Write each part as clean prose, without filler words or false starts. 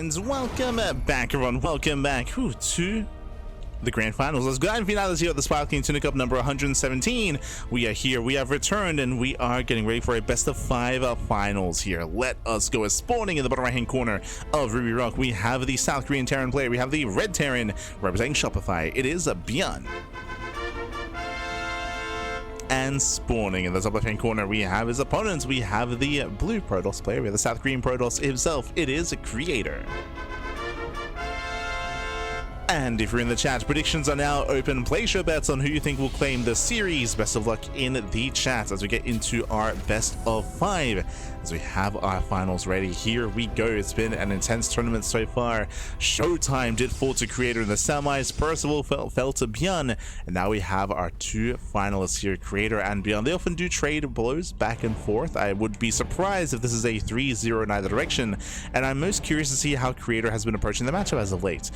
And welcome back, everyone. Welcome back to the grand finals. Let's grand finales here at the Sparkling Tuna Cup number 117. We are here, we have returned, and we are getting ready for a best of 5 finals here. Let us go. As spawning in the bottom right hand corner of Ruby Rock, we have the South Korean Terran player. We have the Red Terran representing Shopify. It is a ByuN. And spawning in the top left hand corner, we have his opponents. We have the blue Protoss player. We have the South Korean Protoss himself. It is a Creator. And if you're in the chat, predictions are now open. Place your bets on who you think will claim the series. Best of luck in the chat as we get into our best of 5. As we have our finals ready, here we go. It's been an intense tournament so far. Showtime did fall to Creator in the semis. Percival fell to ByuN, and now we have our 2 finalists here, Creator and ByuN. They often do trade blows back and forth. I would be surprised if this is a 3-0 in either direction, and I'm most curious to see how Creator has been approaching the matchup as of late.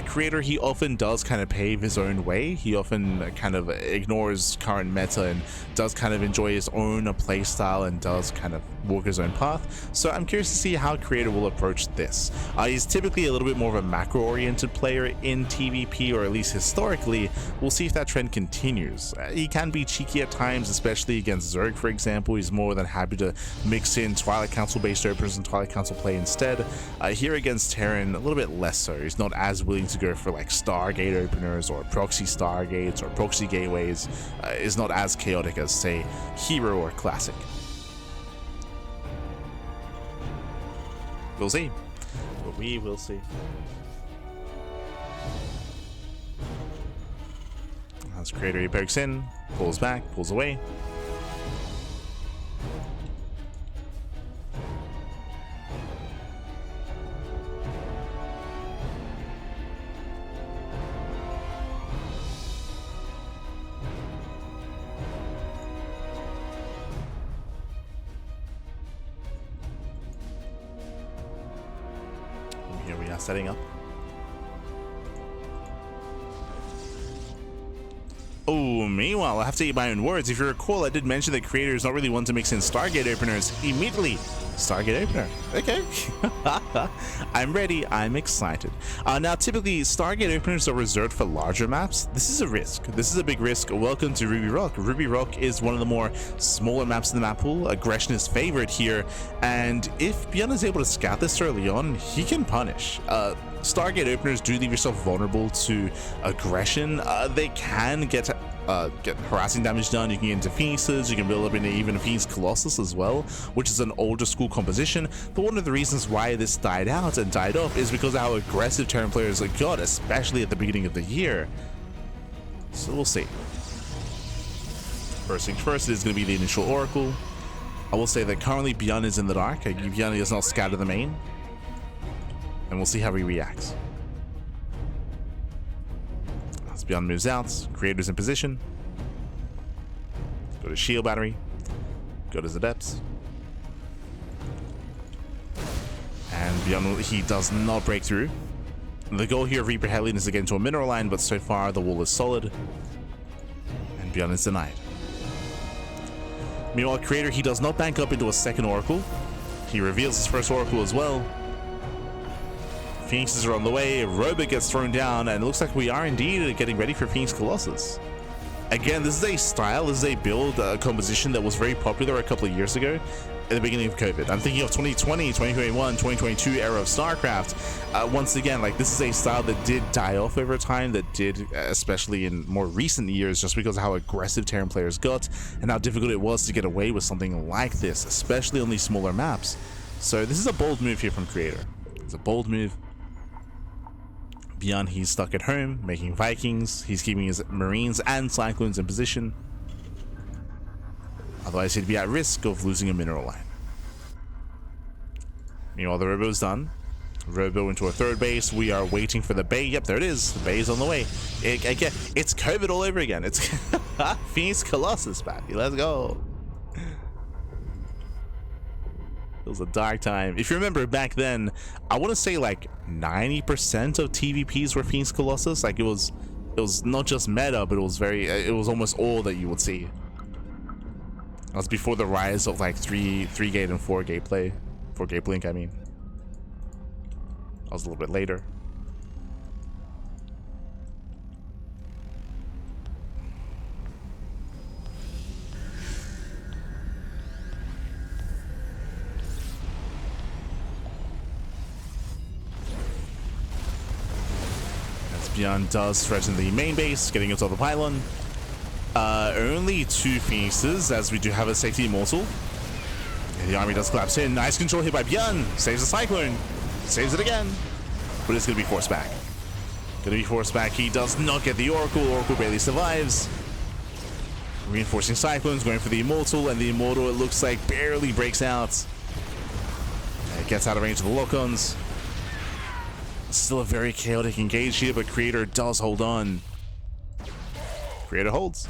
Creator, he often does kind of pave his own way. He often kind of ignores current meta and does kind of enjoy his own play style and does kind of walk his own path. So I'm curious to see how Creator will approach this. He's typically a little bit more of a macro oriented player in TvP, or at least historically. We'll see if that trend continues. He can be cheeky at times, especially against Zerg, for example. He's more than happy to mix in Twilight Council based openers and Twilight Council play instead. Here against Terran, a little bit less so. He's not as willing to go for like Stargate openers or proxy Stargates or proxy gateways. Is not as chaotic as, say, Hero or Classic. We'll see. But we will see. As Creator, he pokes in, pulls back, pulls away. Here we are setting up. Oh, meanwhile, I have to eat my own words. If you recall, I did mention that Creator is not really one to mix in Stargate openers immediately. Stargate opener. Okay. I'm ready. I'm excited. Now, typically, Stargate openers are reserved for larger maps. This is a risk. This is a big risk. Welcome to Ruby Rock. Ruby Rock is one of the more smaller maps in the map pool. Aggression is favored here. And if ByuN is able to scout this early on, he can punish. Stargate openers do leave yourself vulnerable to aggression. They can get harassing damage done. You can get into Phoenixes, you can build up into even a Phoenix Colossus as well, which is an older school composition. But one of the reasons why this died out and died off is because of how aggressive Terran players got, especially at the beginning of the year. So we'll see. First things first, it is going to be the initial Oracle. I will say that currently ByuN is in the dark. ByuN does not scatter the main. And we'll see how he reacts. As ByuN moves out, Creator's in position. Go to Shield Battery. Go to the depths. And ByuN, he does not break through. The goal here of Reaper Hellion is to get into a mineral line, but so far the wall is solid. And ByuN is denied. Meanwhile, Creator, he does not bank up into a second Oracle. He reveals his first Oracle as well. Phoenixes are on the way, Robot gets thrown down, and it looks like we are indeed getting ready for Phoenix Colossus. Again, this is a style, this is a build composition that was very popular a couple of years ago at the beginning of COVID. I'm thinking of 2020, 2021, 2022 era of StarCraft. Once again, like, this is a style that did die off over time, that did, especially in more recent years, just because of how aggressive Terran players got and how difficult it was to get away with something like this, especially on these smaller maps. So this is a bold move here from Creator. It's a bold move. ByuN, he's stuck at home, making Vikings. He's keeping his Marines and Cyclones in position. Otherwise, he'd be at risk of losing a mineral line. Meanwhile, the Robo's done. Robo into a third base. We are waiting for the Bay. Yep, there it is. The Bay is on the way. Again, it's COVID all over again. It's Phoenix Colossus, baby. Let's go. It was a dark time. If you remember back then, I want to say like 90% of TvPs were Phoenix Colossus. Like it was not just meta, but it was almost all that you would see. That was before the rise of like 3 gate and 4 gate play. 4 gate blink, I mean. was a little bit later. ByuN does threaten the main base, getting into the pylon. Only 2 Phoenixes, as we do have a safety immortal. And the army does collapse in. Nice control here by ByuN. Saves the Cyclone. Saves it again. But it's going to be forced back. Going to be forced back. He does not get the Oracle. Oracle barely survives. Reinforcing Cyclones, going for the Immortal. And the Immortal, it looks like, barely breaks out. It gets out of range of the lock-ons. Still a very chaotic engage here, but Creator does hold on. Creator holds.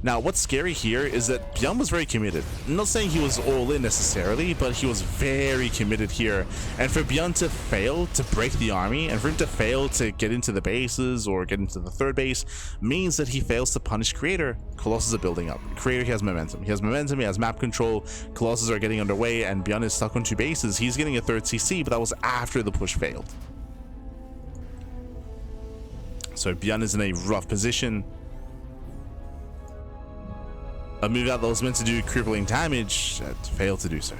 Now, what's scary here is that ByuN was very committed. I'm not saying he was all in necessarily, but he was very committed here. And for ByuN to fail to break the army, and for him to fail to get into the bases or get into the third base, means that he fails to punish Creator. Colossus are building up. Creator, he has momentum. He has momentum, he has map control. Colossus are getting underway, and ByuN is stuck on 2 bases. He's getting a 3rd CC, but that was after the push failed. So ByuN is in a rough position. A move out that was meant to do crippling damage failed to do so.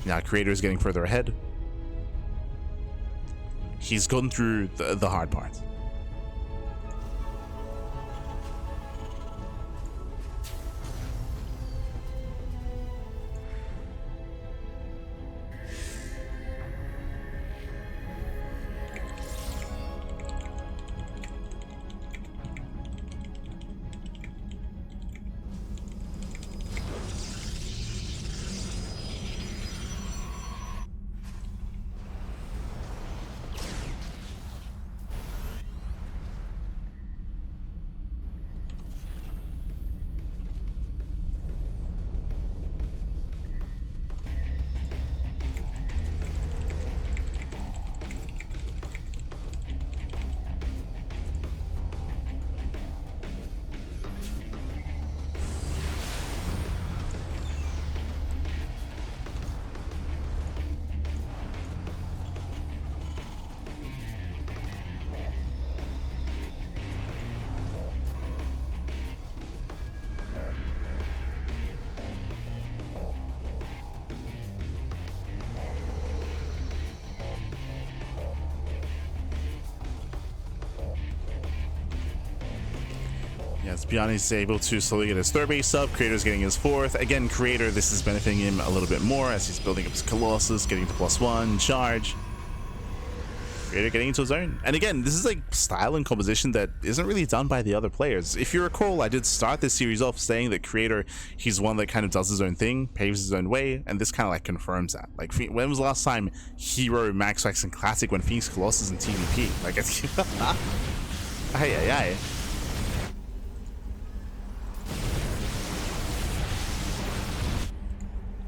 Now Creator is getting further ahead. He's gone through the hard part. Yes, ByuN is able to slowly get his 3rd base up. Creator's getting his 4th. Again, Creator, this is benefiting him a little bit more as he's building up his Colossus, getting to +1, charge. Creator getting into his own. And again, this is like style and composition that isn't really done by the other players. If you recall, I did start this series off saying that Creator, he's one that kind of does his own thing, paves his own way, and this kind of like confirms that. Like, when was the last time Hero, Max Wax, and Classic went Phoenix Colossus in TvP? Like, it's... Aye.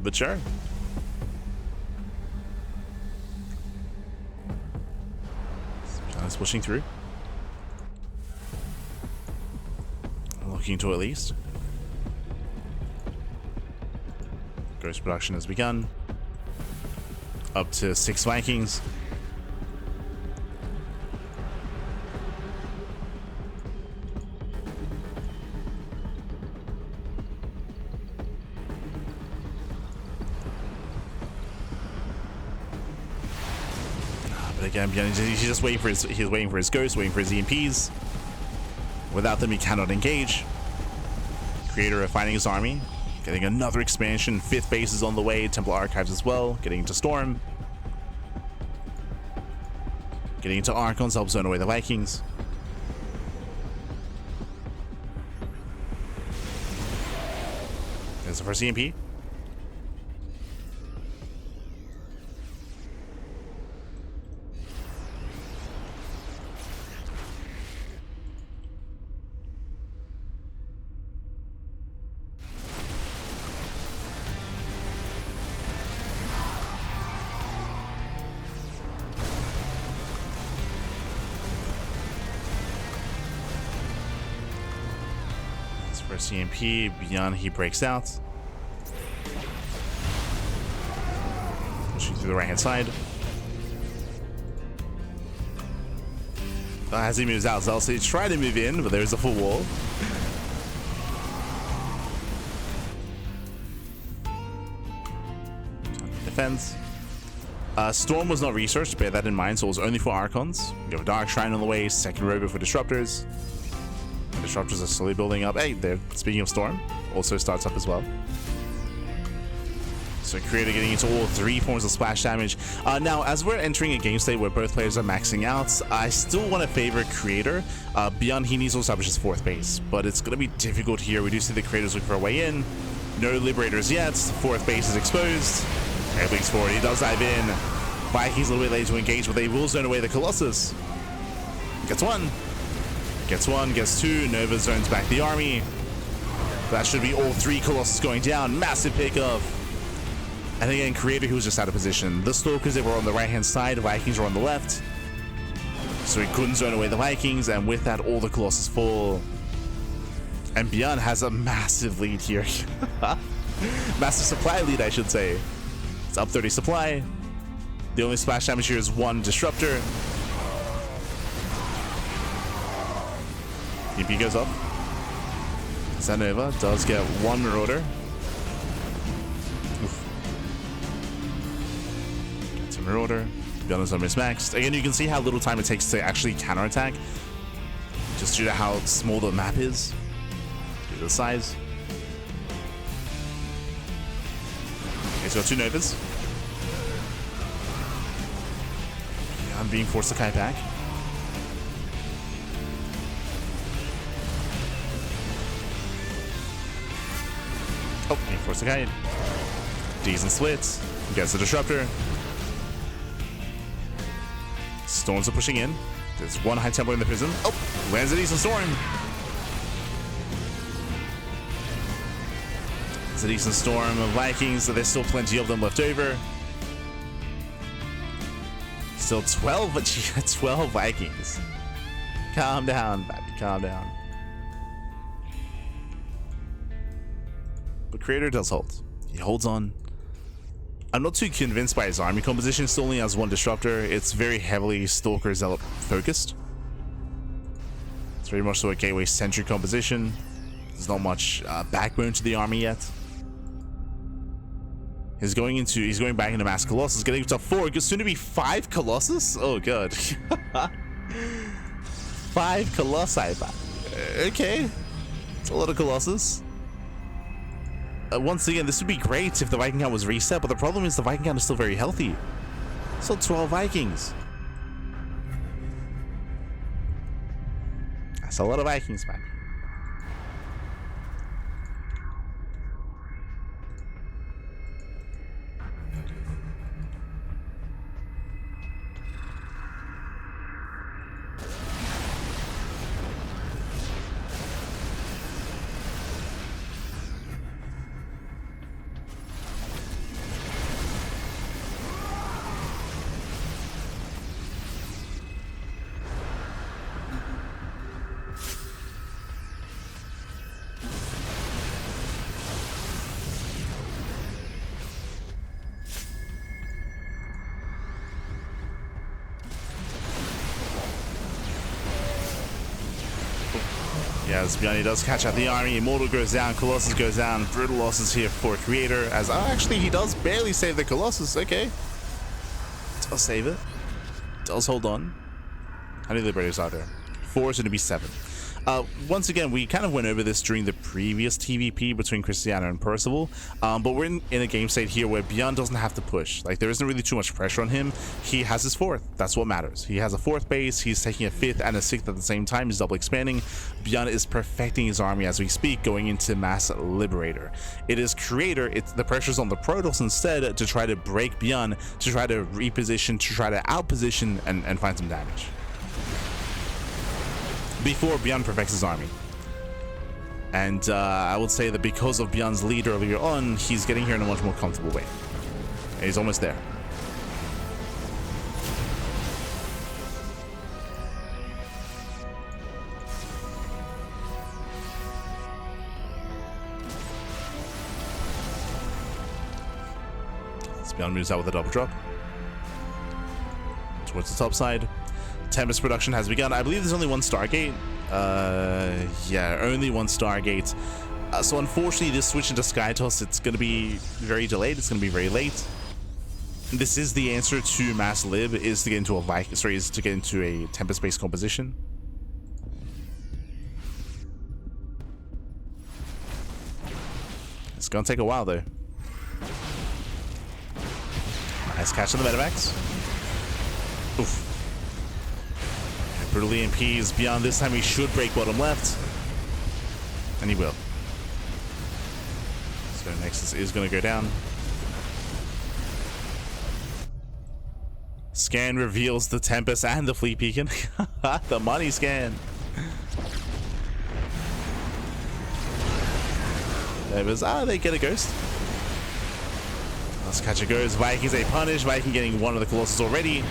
But sure. ByuN's pushing through. Looking to at least. Ghost production has begun. Up to 6 Vikings. Again, he's just waiting for his ghosts, waiting for his EMPs. Without them, he cannot engage. Creator refining his army, getting another expansion. 5th base is on the way. Templar Archives as well, getting into Storm, getting into Archons, help zone away the Vikings. There's the first EMP. First EMP, ByuN, he breaks out. Pushing through the right hand side. As he moves out, Zelsi try to move in, but there's a full wall. Defense. Storm was not researched, bear that in mind, so it was only for Archons. You have a Dark Shrine on the way, second robot for Disruptors. Disruptors are slowly building up. Hey, there. Speaking of Storm, also starts up as well. So Creator getting into all 3 forms of splash damage. Now, as we're entering a game state where both players are maxing out, I still want to favor Creator. ByuN, he needs to establish his 4th base, but it's going to be difficult here. We do see the Creators looking for a way in. No Liberators yet. 4th base is exposed. Everything's forward. He does dive in. Vikings a little bit late to engage, but they will zone away the Colossus. Gets 1. Gets 1. Gets 2. Nova zones back the army. That should be all 3 Colossus going down. Massive pickup. And again, Creator, who was just out of position. The Stalkers, they were on the right-hand side. The Vikings were on the left. So he couldn't zone away the Vikings, and with that, all the Colossus fall. And ByuN has a massive lead here. Massive supply lead, I should say. It's up 30 supply. The only splash damage here is 1 Disruptor. TvP goes up. Zenova does get 1 Marauder. Marauder. ByuN is almost maxed. Again, you can see how little time it takes to actually counterattack, just due to how small the map is, due to the size. He's got 2 Novas. Yeah, I'm being forced to kite back. Oh, being forced to kite. Decent splits. Gets the Disruptor. Storms are pushing in. There's 1 High Templar in the prison. Oh, lands a decent Storm. It's a decent Storm of Vikings, so there's still plenty of them left over. Still 12, but 12 Vikings. Calm down, baby, calm down. But Creator does hold. He holds on. I'm not too convinced by his army composition. Still only has 1 Disruptor. It's very heavily Stalker Zealot focused. It's very much so a gateway centric composition. There's not much backbone to the army yet. He's going back into Mass Colossus, getting to 4. It's soon to be 5 Colossus. Oh god. 5 Colossi. Okay, it's a lot of Colossus. Once again, this would be great if the Viking count was reset, but the problem is the Viking count is still very healthy. Still 12 Vikings. That's a lot of Vikings, man. Yeah, as ByuN does catch out the army. Immortal goes down, Colossus goes down. Brutal losses here for Creator. As actually, he does barely save the Colossus. Okay, does save it. Does hold on. How many Liberators are there? 4 is going to be 7. Once again, we kind of went over this during the previous TvP between Cristiano and Percival, but we're in a game state here where ByuN doesn't have to push. Like, there isn't really too much pressure on him. He has his 4th. That's what matters. He has a 4th base. He's taking a 5th and a 6th at the same time. He's double expanding. ByuN is perfecting his army as we speak, going into Mass Liberator. It is Creator. It's the pressure's on the Protoss instead to try to break ByuN, to try to reposition, to try to outposition and find some damage before ByuN perfects his army. And I would say that because of ByuN's lead earlier on, he's getting here in a much more comfortable way. And he's almost there. As ByuN moves out with a double drop towards the top side. Tempest production has begun. I believe there's only one Stargate. Yeah, only one Stargate. So unfortunately, this switch into Skytoss, it's going to be very delayed. It's going to be very late. This is the answer to Mass Lib, is to get into a Tempest-based composition. It's going to take a while, though. Nice catch on the Medivacs. Oof. Brutal EMPs. ByuN this time he should break bottom left. And he will. So Nexus is going to go down. Scan reveals the Tempest and the Fleet Beacon. The money scan. There was, they get a ghost. Let's catch a ghost. Vikings a punish. Viking getting one of the Colossus already.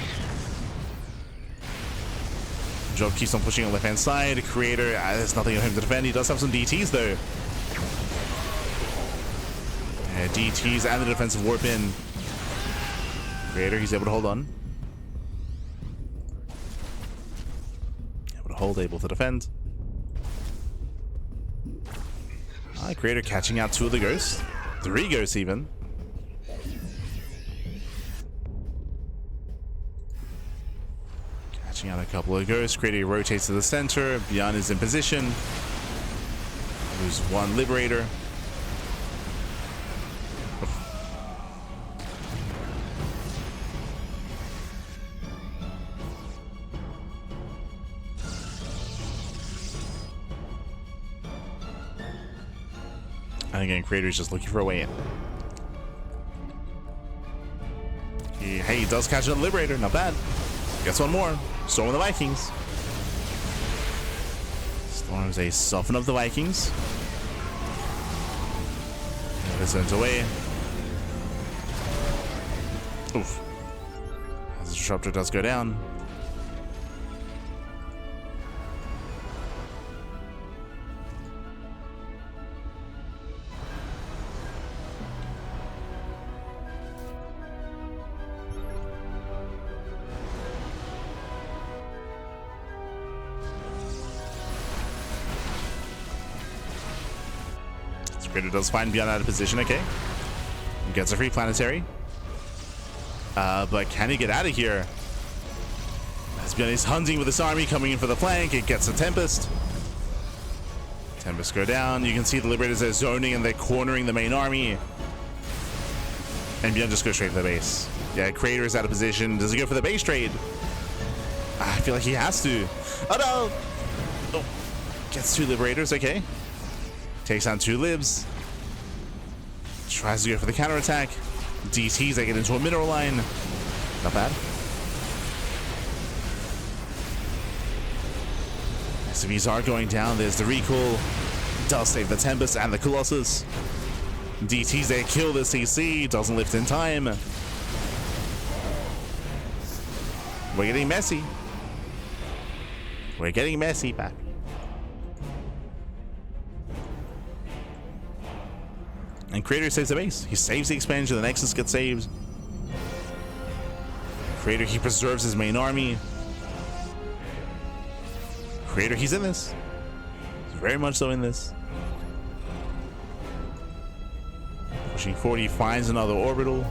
Job keeps on pushing on the left hand side. Creator, there's nothing on him to defend. He does have some DTs though. DTs and the defensive warp in. Creator, he's able to hold on. Able to hold, able to defend. Creator catching out 2 of the ghosts. 3 ghosts even. Catching out a couple of ghosts. Creator rotates to the center. ByuN is in position. Lose 1 Liberator. And again, Creator is just looking for a way in. Hey, he does catch another Liberator. Not bad. Gets 1 more. Storm of the Vikings. Storms a soften of the Vikings. This ends away. Oof. As the Disruptor does go down. Creator does find ByuN out of position, okay. Gets a free planetary. But can he get out of here? As ByuN is hunting with this army, coming in for the flank. It gets a Tempest. Tempest go down. You can see the Liberators are zoning and they're cornering the main army. And ByuN just goes straight to the base. Yeah, Creator is out of position. Does he go for the base trade? I feel like he has to. Oh no! Oh. Gets 2 Liberators, okay. Takes on 2 libs. Tries to go for the counterattack. DTs, they get into a mineral line. Not bad. SCVs are going down. There's the recall. Does save the Tempest and the Colossus. DTs, they kill the CC. Doesn't lift in time. We're getting messy. We're getting messy back. And Creator saves the base. He saves the expansion. The Nexus gets saved. Creator, he preserves his main army. Creator, he's in this. He's very much so in this. Pushing 40, finds another orbital.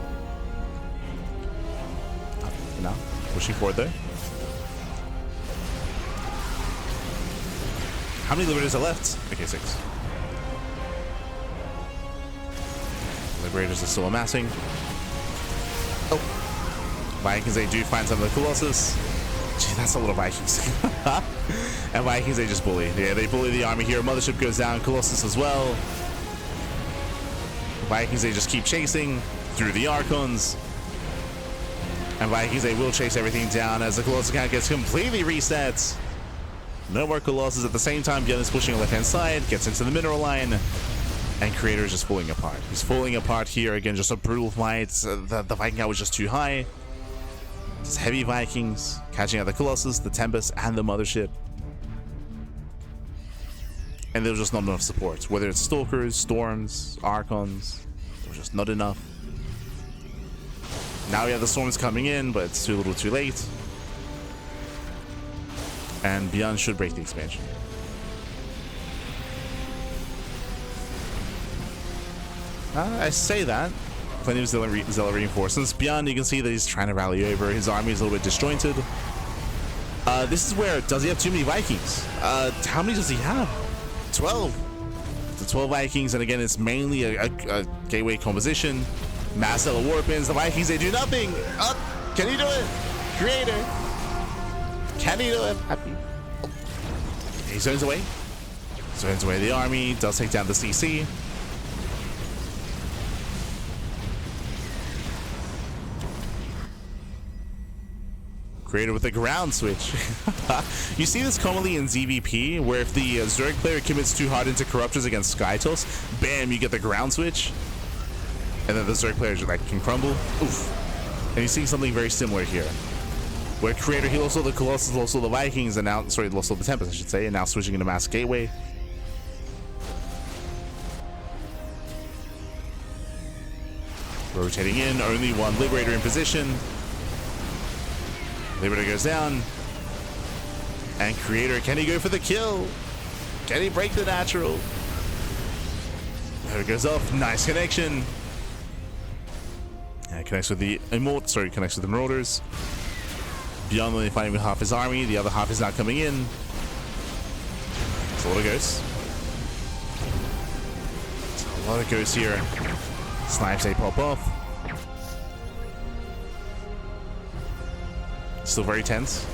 Now, pushing forward there. How many Liberators are left? Okay, 6. Liberators are still amassing. Oh. Vikings, they do find some of the Colossus. Gee, that's a lot of Vikings. And Vikings, they just bully. Yeah, they bully the army here. Mothership goes down. Colossus as well. Vikings, they just keep chasing through the Archons. And Vikings, they will chase everything down as the Colossus count gets completely reset. No more Colossus. At the same time, ByuN is pushing on the left-hand side. Gets into the mineral line. And Creator is just falling apart. He's falling apart here. Again, just a brutal fight. The Viking count was just too high. Just heavy Vikings catching out the Colossus, the Tempest, and the Mothership. And there was just not enough support. Whether it's Stalkers, Storms, Archons, there was just not enough. Now we have the Storms coming in, but it's too little too late. And ByuN should break the expansion. I say that. Plenty of Zealot reinforcements. ByuN, you can see that he's trying to rally over. His army is a little bit disjointed. This is where, does he have too many Vikings? How many does he have? 12. The 12 Vikings, and again, it's mainly a gateway composition. Mass Zealot Warpins. The Vikings, they do nothing. Can he do it? Creator. Can he do it? Happy. He zones away. Zones away the army. Does take down the CC. Creator with a ground switch. You see this commonly in TvP, where if the Zerg player commits too hard into Corruptors against Skytos, bam, you get the ground switch. And then the Zerg players like can crumble. Oof. And you see something very similar here. Where Creator, he lost all the Colossus, lost all the Vikings, and now, sorry, lost all the Tempest, I should say, and now switching into Mass Gateway. Rotating in, only one Liberator in position. Liberator goes down. And Creator, can he go for the kill? Can he break the natural? There it goes off. Nice connection. And connects with the connects with the Marauders. ByuN only fighting with half his army. The other half is not coming in. It's a lot of ghosts. It's a lot of ghosts here. Snipes, they pop off. Still very tense.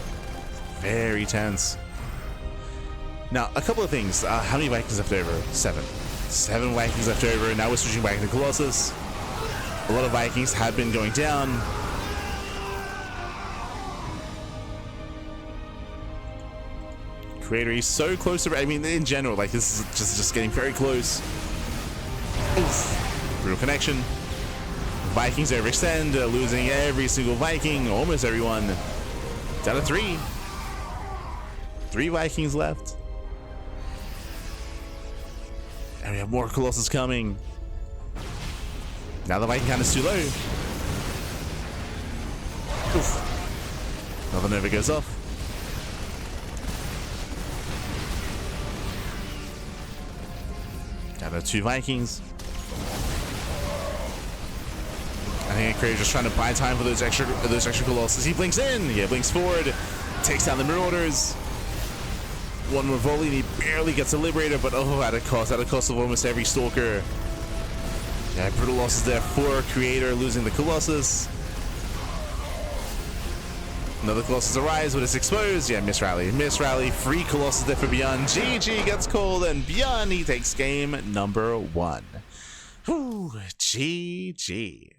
Very tense. Now, a couple of things. How many Vikings left over? 7. 7 Vikings left over. Now we're switching back to Colossus. A lot of Vikings have been going down. Creator, he's so close to... I mean, in general, like, this is just getting very close. Oof. Brutal connection. Vikings overextend, losing every single Viking, almost everyone. Down to 3. 3 Vikings left. And we have more Colossus coming. Now the Viking count is too low. Oof. Another Nova goes off. Down to 2 Vikings. I think Creator's just trying to buy time for those extra Colossus. He blinks in. Yeah, blinks forward. Takes down the Marauders. One more volley and he barely gets a Liberator, but oh, at a cost of almost every Stalker. Yeah, brutal losses there for Creator, losing the Colossus. Another Colossus arrives, but it's exposed. Yeah, miss rally. 3 Colossus there for ByuN. GG gets called, and ByuN, he takes game number 1. Whew, GG.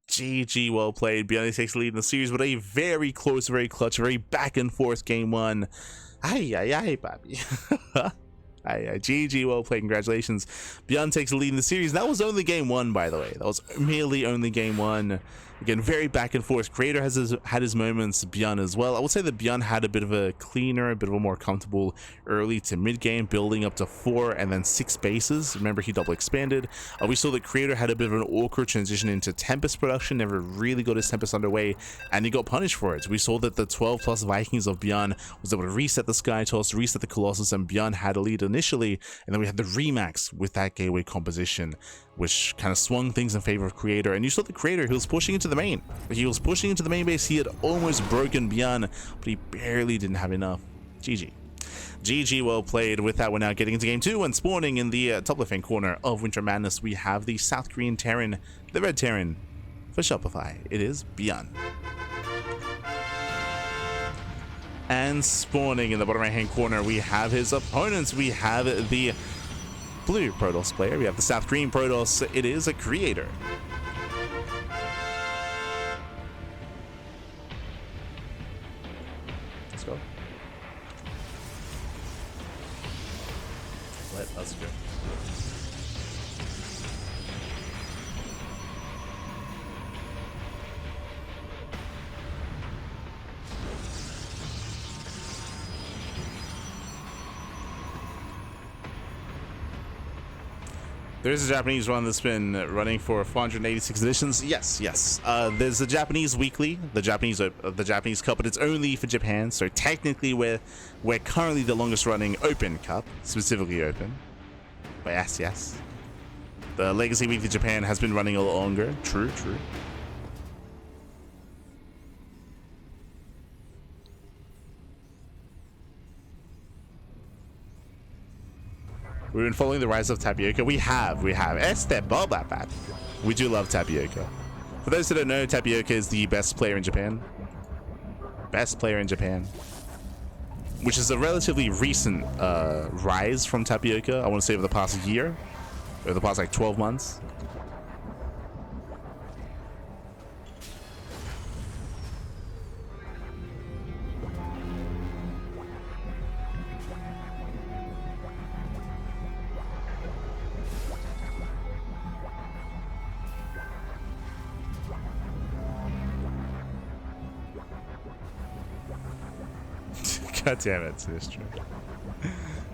GG, well played. ByuN takes the lead in the series with a very close, very clutch, very back and forth game 1. Ay, Bobby. GG, well played. Congratulations. ByuN takes the lead in the series. That was only game 1, by the way. That was merely only game 1. Again, very back and forth. Creator had his moments, ByuN as well. I would say that ByuN had a bit of a cleaner, a bit of a more comfortable early to mid game, building up to 4 and then 6 bases. Remember, he double expanded. We saw that Creator had a bit of an awkward transition into Tempest production, never really got his Tempest underway, and he got punished for it. We saw that the 12 plus Vikings of ByuN was able to reset the Sky Toss, reset the Colossus, and ByuN had a lead initially, and then we had the Remax with that gateway composition, which kind of swung things in favor of Creator. And you saw the Creator, he was pushing into the main. He was pushing into the main base. He had almost broken ByuN, but he barely didn't have enough. GG. GG, well played. With that, we're now getting into game 2 and spawning in the top left-hand corner of Winter Madness. We have the South Korean Terran, the Red Terran. For Shopify, it is ByuN. And spawning in the bottom right-hand corner, we have his opponents. We have the blue Protoss player. We have the South Korean Protoss. It is a Creator. Let's go. Let us go. There's a Japanese one that's been running for 486 editions. Yes, yes. There's the Japanese weekly, the Japanese Cup, but it's only for Japan. So technically, we're currently the longest running Open Cup, specifically Open. But yes, yes. The Legacy Weekly Japan has been running a lot longer. True, true. We've been following the rise of Tapioca. We have. Este Boba Fett. We do love Tapioca. For those who don't know, Tapioca is the best player in Japan. Best player in Japan. Which is a relatively recent rise from Tapioca. I want to say over the past year. Over the past like 12 months. God damn it, it's true.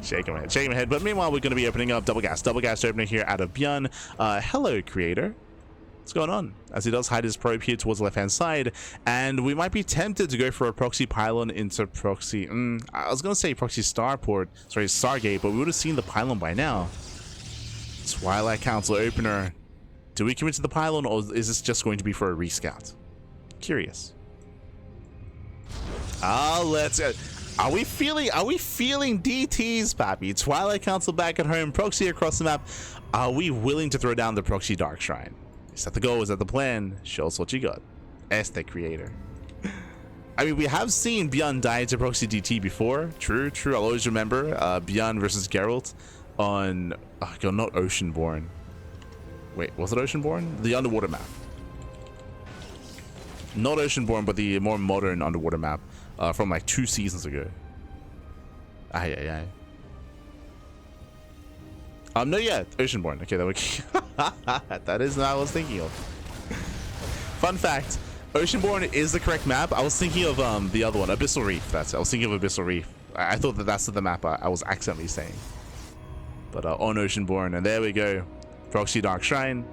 Shaking my head. But meanwhile, we're going to be opening up Double Gas opener here out of ByuN. Hello, creator. What's going on? As he does hide his probe here towards the left-hand side, and we might be tempted to go for a proxy pylon into proxy. I was going to say proxy Stargate, but we would have seen the pylon by now. Twilight Council opener. Do we commit to the pylon, or is this just going to be for a rescout? Curious. Let's go. Are we feeling DTs, Pappy? Twilight Council back at home, proxy across the map. Are we willing to throw down the proxy Dark Shrine? Is that the goal? Is that the plan? Show us what you got. Este creator. I mean, we have seen ByuN die to proxy DT before. True. I'll always remember ByuN versus Geralt on not Oceanborn. Wait, was it Oceanborn? The underwater map. Not Oceanborn, but the more modern underwater map from like 2 seasons ago. No, yeah, Oceanborn. Okay, that is what I was thinking of. Fun fact: Oceanborn is the correct map. I was thinking of the other one, Abyssal Reef. I was thinking of Abyssal Reef. I thought that's the map I was accidentally saying. But on Oceanborn, and there we go, proxy Dark Shrine.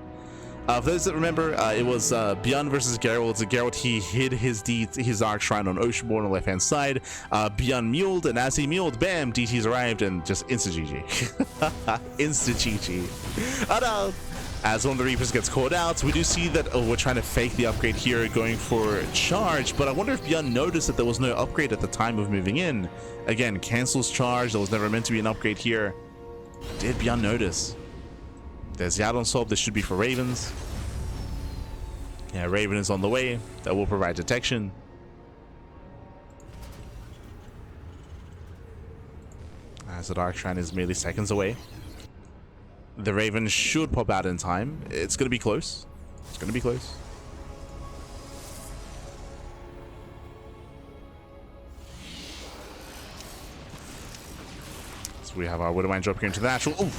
For those that remember, it was ByuN versus Geralt. Geralt, he hid his Dark Shrine on Oceanborn on the left-hand side. ByuN muled, and as he muled, bam, DT's arrived, and just insta-GG. Insta-GG. Oh no! As one of the Reapers gets called out, we do see that we're trying to fake the upgrade here, going for charge, but I wonder if ByuN noticed that there was no upgrade at the time of moving in. Again, cancels charge. There was never meant to be an upgrade here. Did ByuN notice? There's Yad on Sob. This should be for Ravens. Yeah, Raven is on the way. That will provide detection. As the Dark Shrine is merely seconds away. The Raven should pop out in time. It's going to be close. It's going to be close. So we have our Widowmine drop here into the natural. Ooh.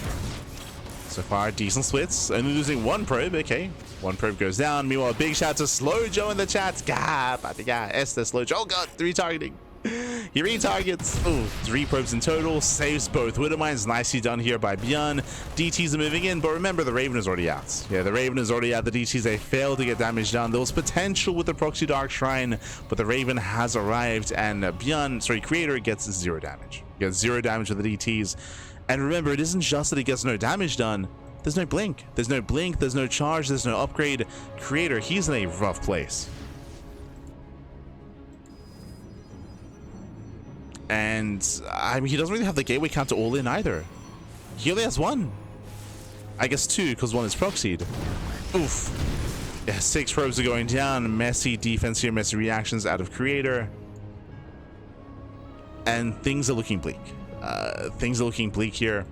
So far, decent splits. Only losing one probe. Okay. One probe goes down. Meanwhile, big shout to Slow Joe in the chat. God, Esther Slow Joe. Oh god, 3 targeting. He retargets. Oh, 3 probes in total. Saves both Widowmines. Nicely done here by ByuN. DTs are moving in, but remember, the Raven is already out. Yeah, the Raven is already out. The DTs, they failed to get damage done. There was potential with the Proxy Dark Shrine, but the Raven has arrived, and Creator gets 0 damage. He gets 0 damage with the DTs. And remember, it isn't just that he gets no damage done. There's no blink. There's no blink. There's no charge. There's no upgrade. Creator, he's in a rough place. And I mean, he doesn't really have the gateway counter all in either. He only has 1. I guess 2, because 1 is proxied. Oof. Yeah, 6 probes are going down. Messy defense here, messy reactions out of Creator. And things are looking bleak. Things are looking bleak here.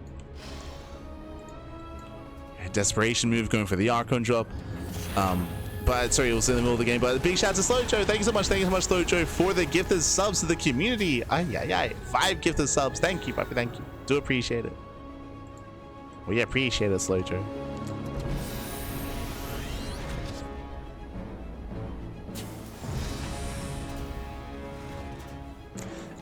Desperation move going for the Archon drop. But sorry, it was in the middle of the game. But big shout out to Slow Joe. Thank you so much, Slow Joe, for the gifted subs to the community. 5 gifted subs. Thank you, puppy. Thank you. Do appreciate it. We appreciate it, Slow Joe.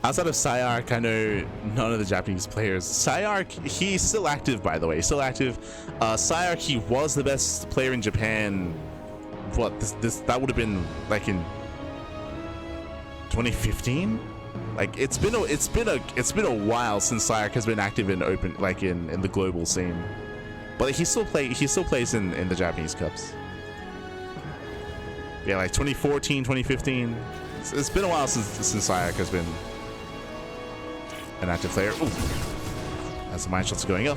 Outside of Sayark, I know none of the Japanese players. Sayark, he's still active, by the way. Still active. Sayark, he was the best player in Japan. What, that would have been like in 2015? Like it's been a while since Sayark has been active in open, like in the global scene. But he still plays in the Japanese cups. Yeah, like 2014, 2015. It's been a while since Sayark has been an active player. Ooh. As the mine shots are going up.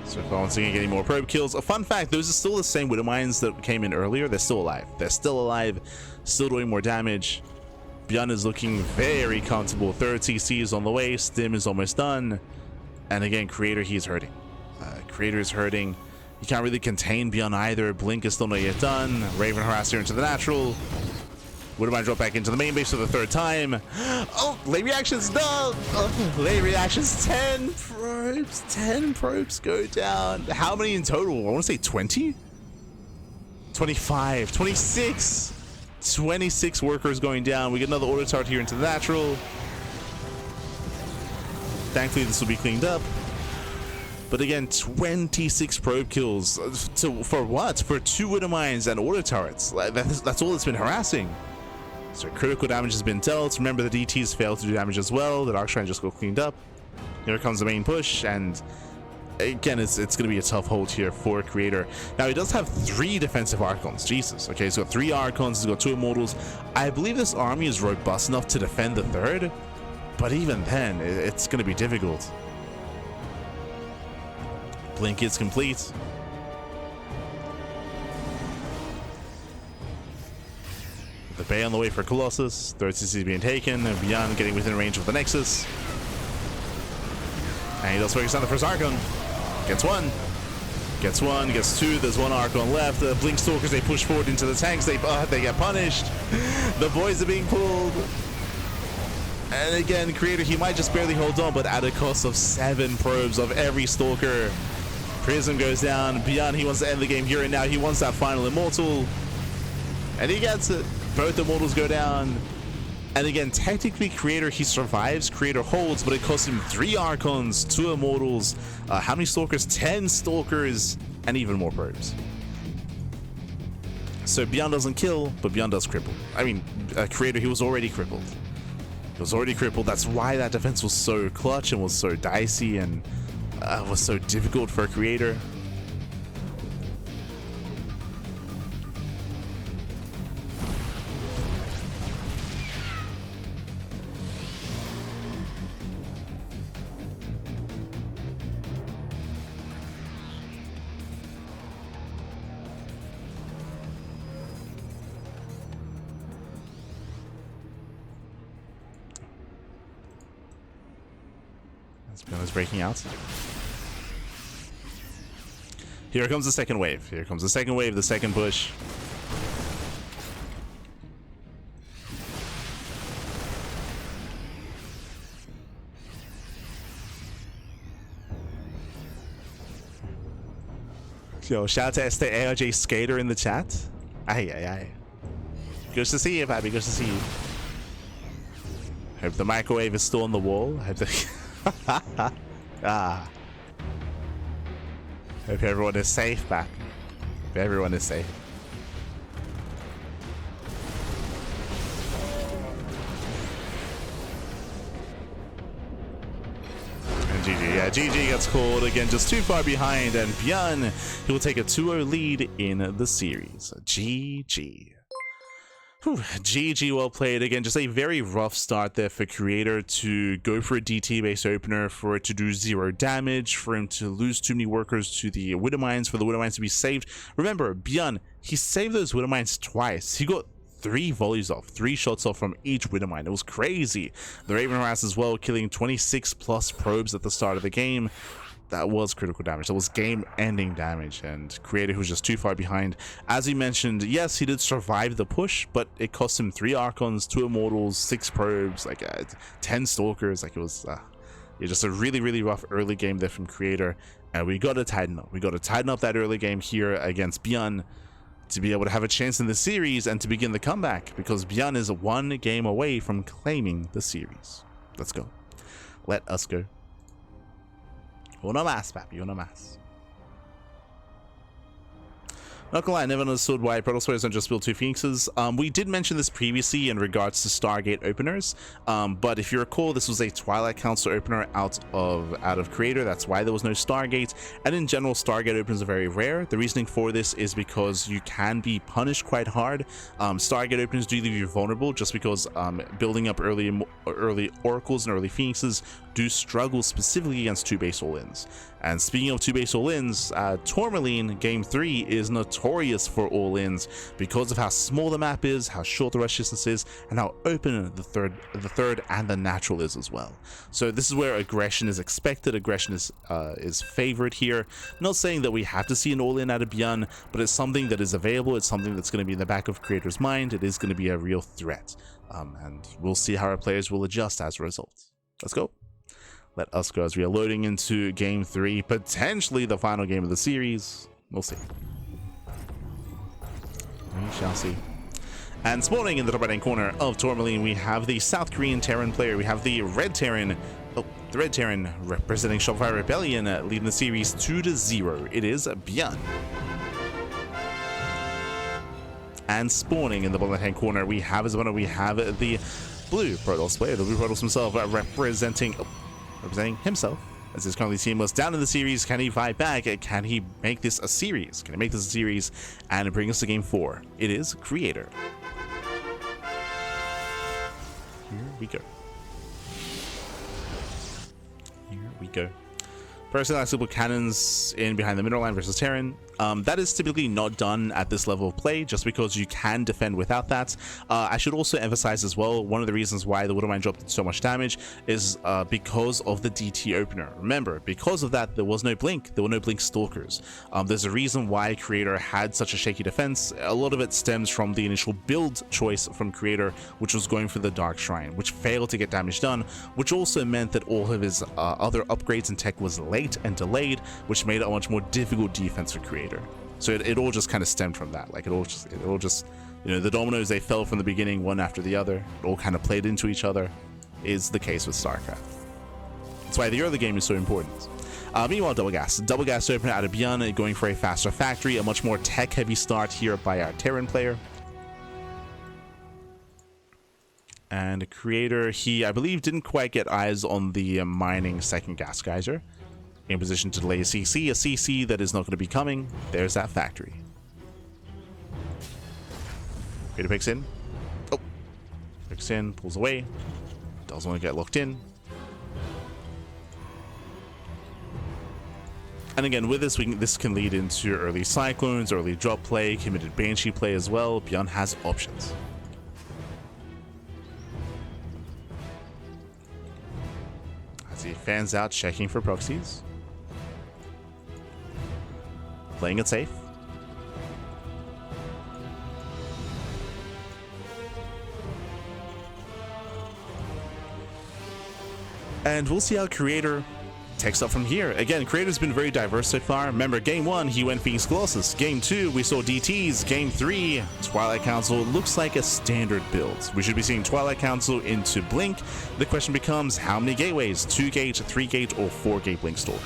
So far, once again, getting more probe kills. A fun fact, those are still the same Widow Mines that came in earlier. They're still alive. They're still alive, still doing more damage. ByuN is looking very comfortable. Third CC is on the way. Stim is almost done. And again, Creator, he's hurting. Creator is hurting. You can't really contain ByuN either. Blink is still not yet done. Raven Harasser into the natural. Widow Mine drop back into the main base for the third time. Oh, late reactions, no! Oh, late reactions, 10 probes. 10 probes go down. How many in total? I want to say 20? 25, 26. 26 workers going down. We get another auto turret here into the natural. Thankfully, this will be cleaned up. But again, 26 probe kills. For what? For 2 Widow Mines and auto turrets. That's all that's been harassing. So critical damage has been dealt. Remember, the DTs failed to do damage as well. The Dark Shrine just got cleaned up. Here comes the main push, and again, it's going to be a tough hold here for Creator. Now, he does have 3 defensive Archons. Jesus. Okay, he's got 3 Archons. He's got 2 Immortals. I believe this army is robust enough to defend the 3rd, but even then, it's going to be difficult. Blink is complete. The Bay on the way for Colossus. 3rd CC being taken. ByuN getting within range of the Nexus. And he does focus on the first Archon. Gets 1. Gets 1. Gets 2. There's 1 Archon left. The Blink Stalkers, they push forward into the tanks. They get punished. The boys are being pulled. And again, Creator, he might just barely hold on, but at a cost of 7 probes of every Stalker. Prism goes down. ByuN, he wants to end the game here and now. He wants that final Immortal. And he gets it. Both Immortals go down. And again, technically, Creator, he survives. Creator holds, but it costs him 3 Archons, 2 Immortals. How many Stalkers? 10 Stalkers, and even more probes. So ByuN doesn't kill, but ByuN does cripple. I mean, Creator, he was already crippled. He was already crippled. That's why that defense was so clutch and was so dicey and was so difficult for Creator. ByuN is breaking out. Here comes the second wave. Here comes the second wave, the second push. Yo, shout out to Este ARJ Skater in the chat. Aye, aye, aye. Good to see you, Bobby. Good to see you. Hope the microwave is still on the wall. Hope the Hope everyone is safe back. Hope everyone is safe. And GG, yeah, GG gets called again, just too far behind, and ByuN, he will take a 2-0 lead in the series. GG. Whew, GG, well played. Again, just a very rough start there for Creator to go for a DT base opener, for it to do 0 damage, for him to lose too many workers to the Widow Mines, for the Widow Mines to be saved. Remember, ByuN, he saved those Widow Mines twice. He got 3 volleys off, 3 shots off from each Widow Mine. It was crazy. The Raven Harass as well, killing 26 plus probes at the start of the game. That was critical damage. That was game-ending damage, and Creator, who was just too far behind. As he mentioned, yes, he did survive the push, but it cost him 3 Archons, 2 Immortals, 6 probes, like 10 Stalkers. Like, it was just a really, really rough early game there from Creator, and we got to tighten up. We got to tighten up that early game here against ByuN. to be able to have a chance in the series and to begin the comeback, because ByuN is one game away from claiming the series. Let's go. Let us go. Uno más, papi, uno más. Not gonna lie, I never understood why Protoss players don't just build 2 Phoenixes. We did mention this previously in regards to Stargate openers, but if you recall, this was a Twilight Council opener out of Creator. That's why there was no Stargate, and in general, Stargate openers are very rare. The reasoning for this is because you can be punished quite hard. Stargate openers do leave you vulnerable, just because building up early Oracles and early Phoenixes do struggle specifically against 2 base all-ins. And speaking of 2 base all-ins, Tourmaline Game 3 is notorious for all-ins because of how small the map is, how short the rush distance is, and how open the third and the natural is as well. So this is where aggression is expected. Aggression is favored here. I'm not saying that we have to see an all-in out of ByuN, but it's something that is available. It's something that's going to be in the back of Creator's mind. It is going to be a real threat, and we'll see how our players will adjust as a result. Let's go. Let us go as we are loading into Game 3, potentially the final game of the series. We'll see. We shall see. And spawning in the top right-hand corner of Tourmaline, we have the South Korean Terran player. We have the Red Terran. Oh, the Red Terran representing Shopify Rebellion, leading the series 2-0. It is ByuN. And spawning in the bottom right-hand corner, we have the Blue Protoss player, the Blue Protoss himself, representing himself, as his currently teamless down in the series. Can he fight back? Can he make this a series? Can he make this a series and bring us to Game 4? It is Creator. Here we go. Here we go. Personally, I like simple cannons in behind the middle line versus Terran. That is typically not done at this level of play, just because you can defend without that. I should also emphasize as well, one of the reasons why the Widowmine dropped so much damage is because of the DT opener. Remember, because of that, there was no Blink. There were no Blink Stalkers. There's a reason why Creator had such a shaky defense. A lot of it stems from the initial build choice from Creator, which was going for the Dark Shrine, which failed to get damage done, which also meant that all of his other upgrades and tech was late and delayed, which made it a much more difficult defense for Creator. So it all just kind of stemmed from that. Like it all just, you know, the dominoes, they fell from the beginning, one after the other. It all kind of played into each other. Is the case with StarCraft. That's why the early game is so important. Meanwhile, Double Gas opener out of ByuN, going for a faster factory, a much more tech-heavy start here by our Terran player. And Creator, he, I believe, didn't quite get eyes on the mining second gas geyser. In position to delay a CC that is not going to be coming. There's that factory. Creator picks in. Oh, picks in, pulls away. Doesn't want to get locked in. And again, with this, this can lead into early Cyclones, early drop play, committed Banshee play as well. ByuN has options. As he fans out, checking for proxies. Playing it safe. And we'll see how Creator takes up from here. Again, Creator's been very diverse so far. Remember, Game 1, he went Phoenix Colossus. Game 2, we saw DTs. Game 3, Twilight Council. Looks like a standard build. We should be seeing Twilight Council into Blink. The question becomes, how many gateways? 2 gate, 3 gate, or 4 gate Blink Stalker?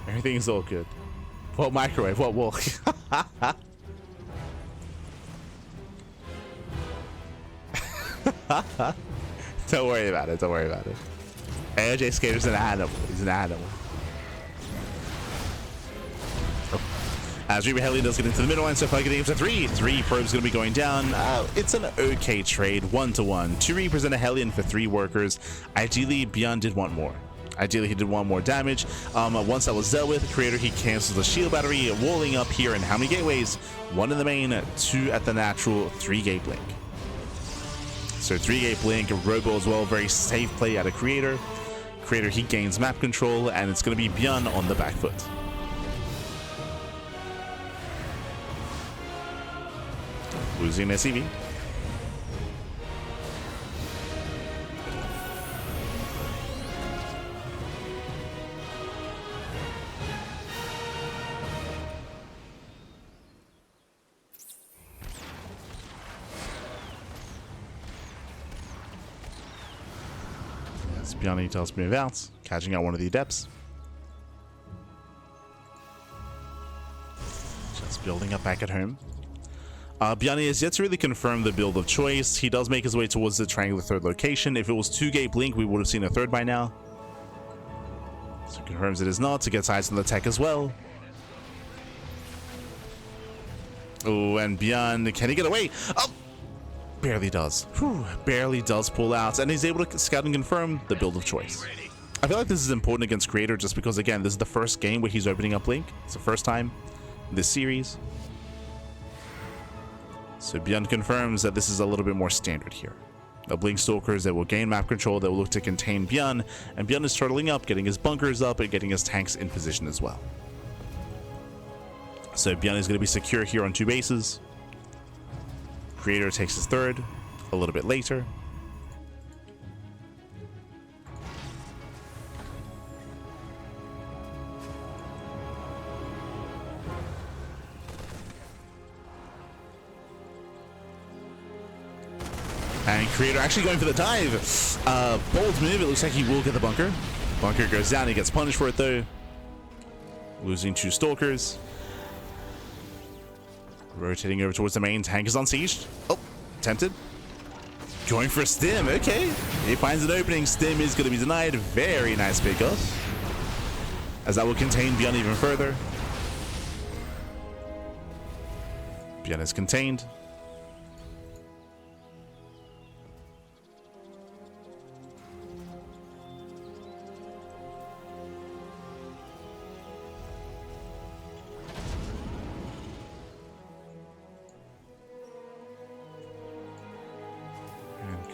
Everything's all good. What microwave? What wall? Don't worry about it. Don't worry about it. AOJ Skater's an animal. He's an animal. Oh. As Reaper Heli does get into the middle line, so far getting up to 3. 3 probes going to be going down. It's an okay trade, 1-to-1. 2 Reapers and a Hellion for 3 workers. Ideally, ByuN did want more. Ideally, he did want more damage. Once that was dealt with, Creator, he cancels the shield battery, walling up here. And how many gateways? 1 in the main, 2 at the natural, 3 gate Blink. So 3 gate Blink, Robo as well, very safe play out of Creator. Creator, he gains map control, and it's going to be ByuN on the back foot. Losing an SCV. Yes, ByuN tells me move out, catching out one of the adepts. Just building up back at home. ByuN has yet to really confirm the build of choice. He does make his way towards the triangular third location. If it was 2-gate blink, we would have seen a third by now. So confirms it is not, to get eyes on the tech as well. Oh, and ByuN, can he get away? Oh, barely does. Whew, barely does pull out, and he's able to scout and confirm the build of choice. I feel like this is important against Creator just because, again, this is the first game where he's opening up Blink. It's the first time in this series. So ByuN confirms that this is a little bit more standard here. The Blink Stalkers that will gain map control, that will look to contain ByuN, and ByuN is turtling up, getting his bunkers up, and getting his tanks in position as well. So ByuN is going to be secure here on 2 bases. Creator takes his third a little bit later. And Creator actually going for the dive. Bold move. It looks like he will get the bunker. Bunker goes down. He gets punished for it though. Losing 2 Stalkers. Rotating over towards the main. Tank is on siege. Oh, tempted. Going for a stim. Okay. He finds an opening. Stim is going to be denied. Very nice pickup. As that will contain ByuN even further. ByuN is contained.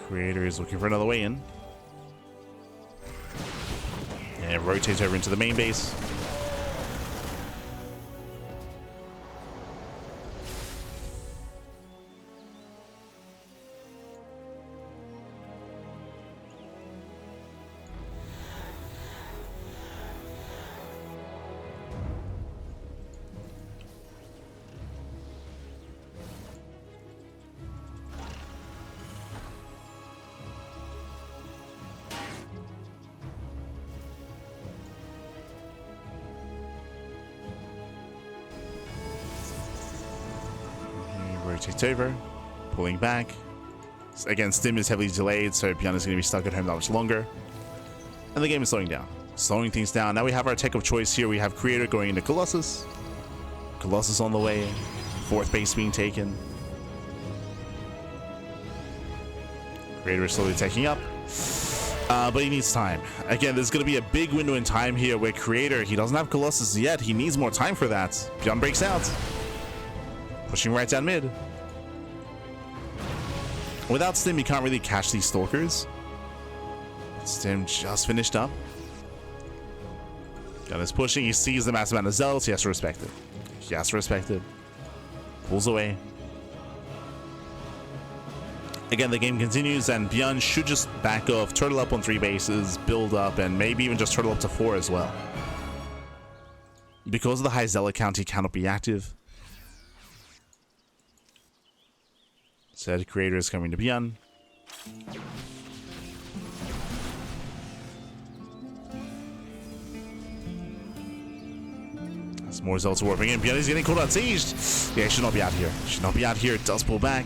Creator is looking for another way in. And rotates over into the main base. Rotates over, pulling back. Again, Stim is heavily delayed, so ByuN is going to be stuck at home that much longer. And the game is slowing down. Slowing things down. Now we have our tech of choice here. We have Creator going into Colossus. Colossus on the way. 4th base being taken. Creator is slowly taking up. But he needs time. Again, there's going to be a big window in time here where Creator, he doesn't have Colossus yet. He needs more time for that. ByuN breaks out. Pushing right down mid. Without Stim, you can't really catch these Stalkers. Stim just finished up. ByuN is pushing. He sees the massive amount of zealots. He has to respect it. He has to respect it. Pulls away. Again, the game continues, and ByuN should just back off, turtle up on 3 bases, build up, and maybe even just turtle up to 4 as well. Because of the high zealot count, he cannot be active. Said Creator is coming to ByuN. As more zealots are warping in, ByuN is getting called out sieged. Yeah, he should not be out here. Should not be out here. It does pull back.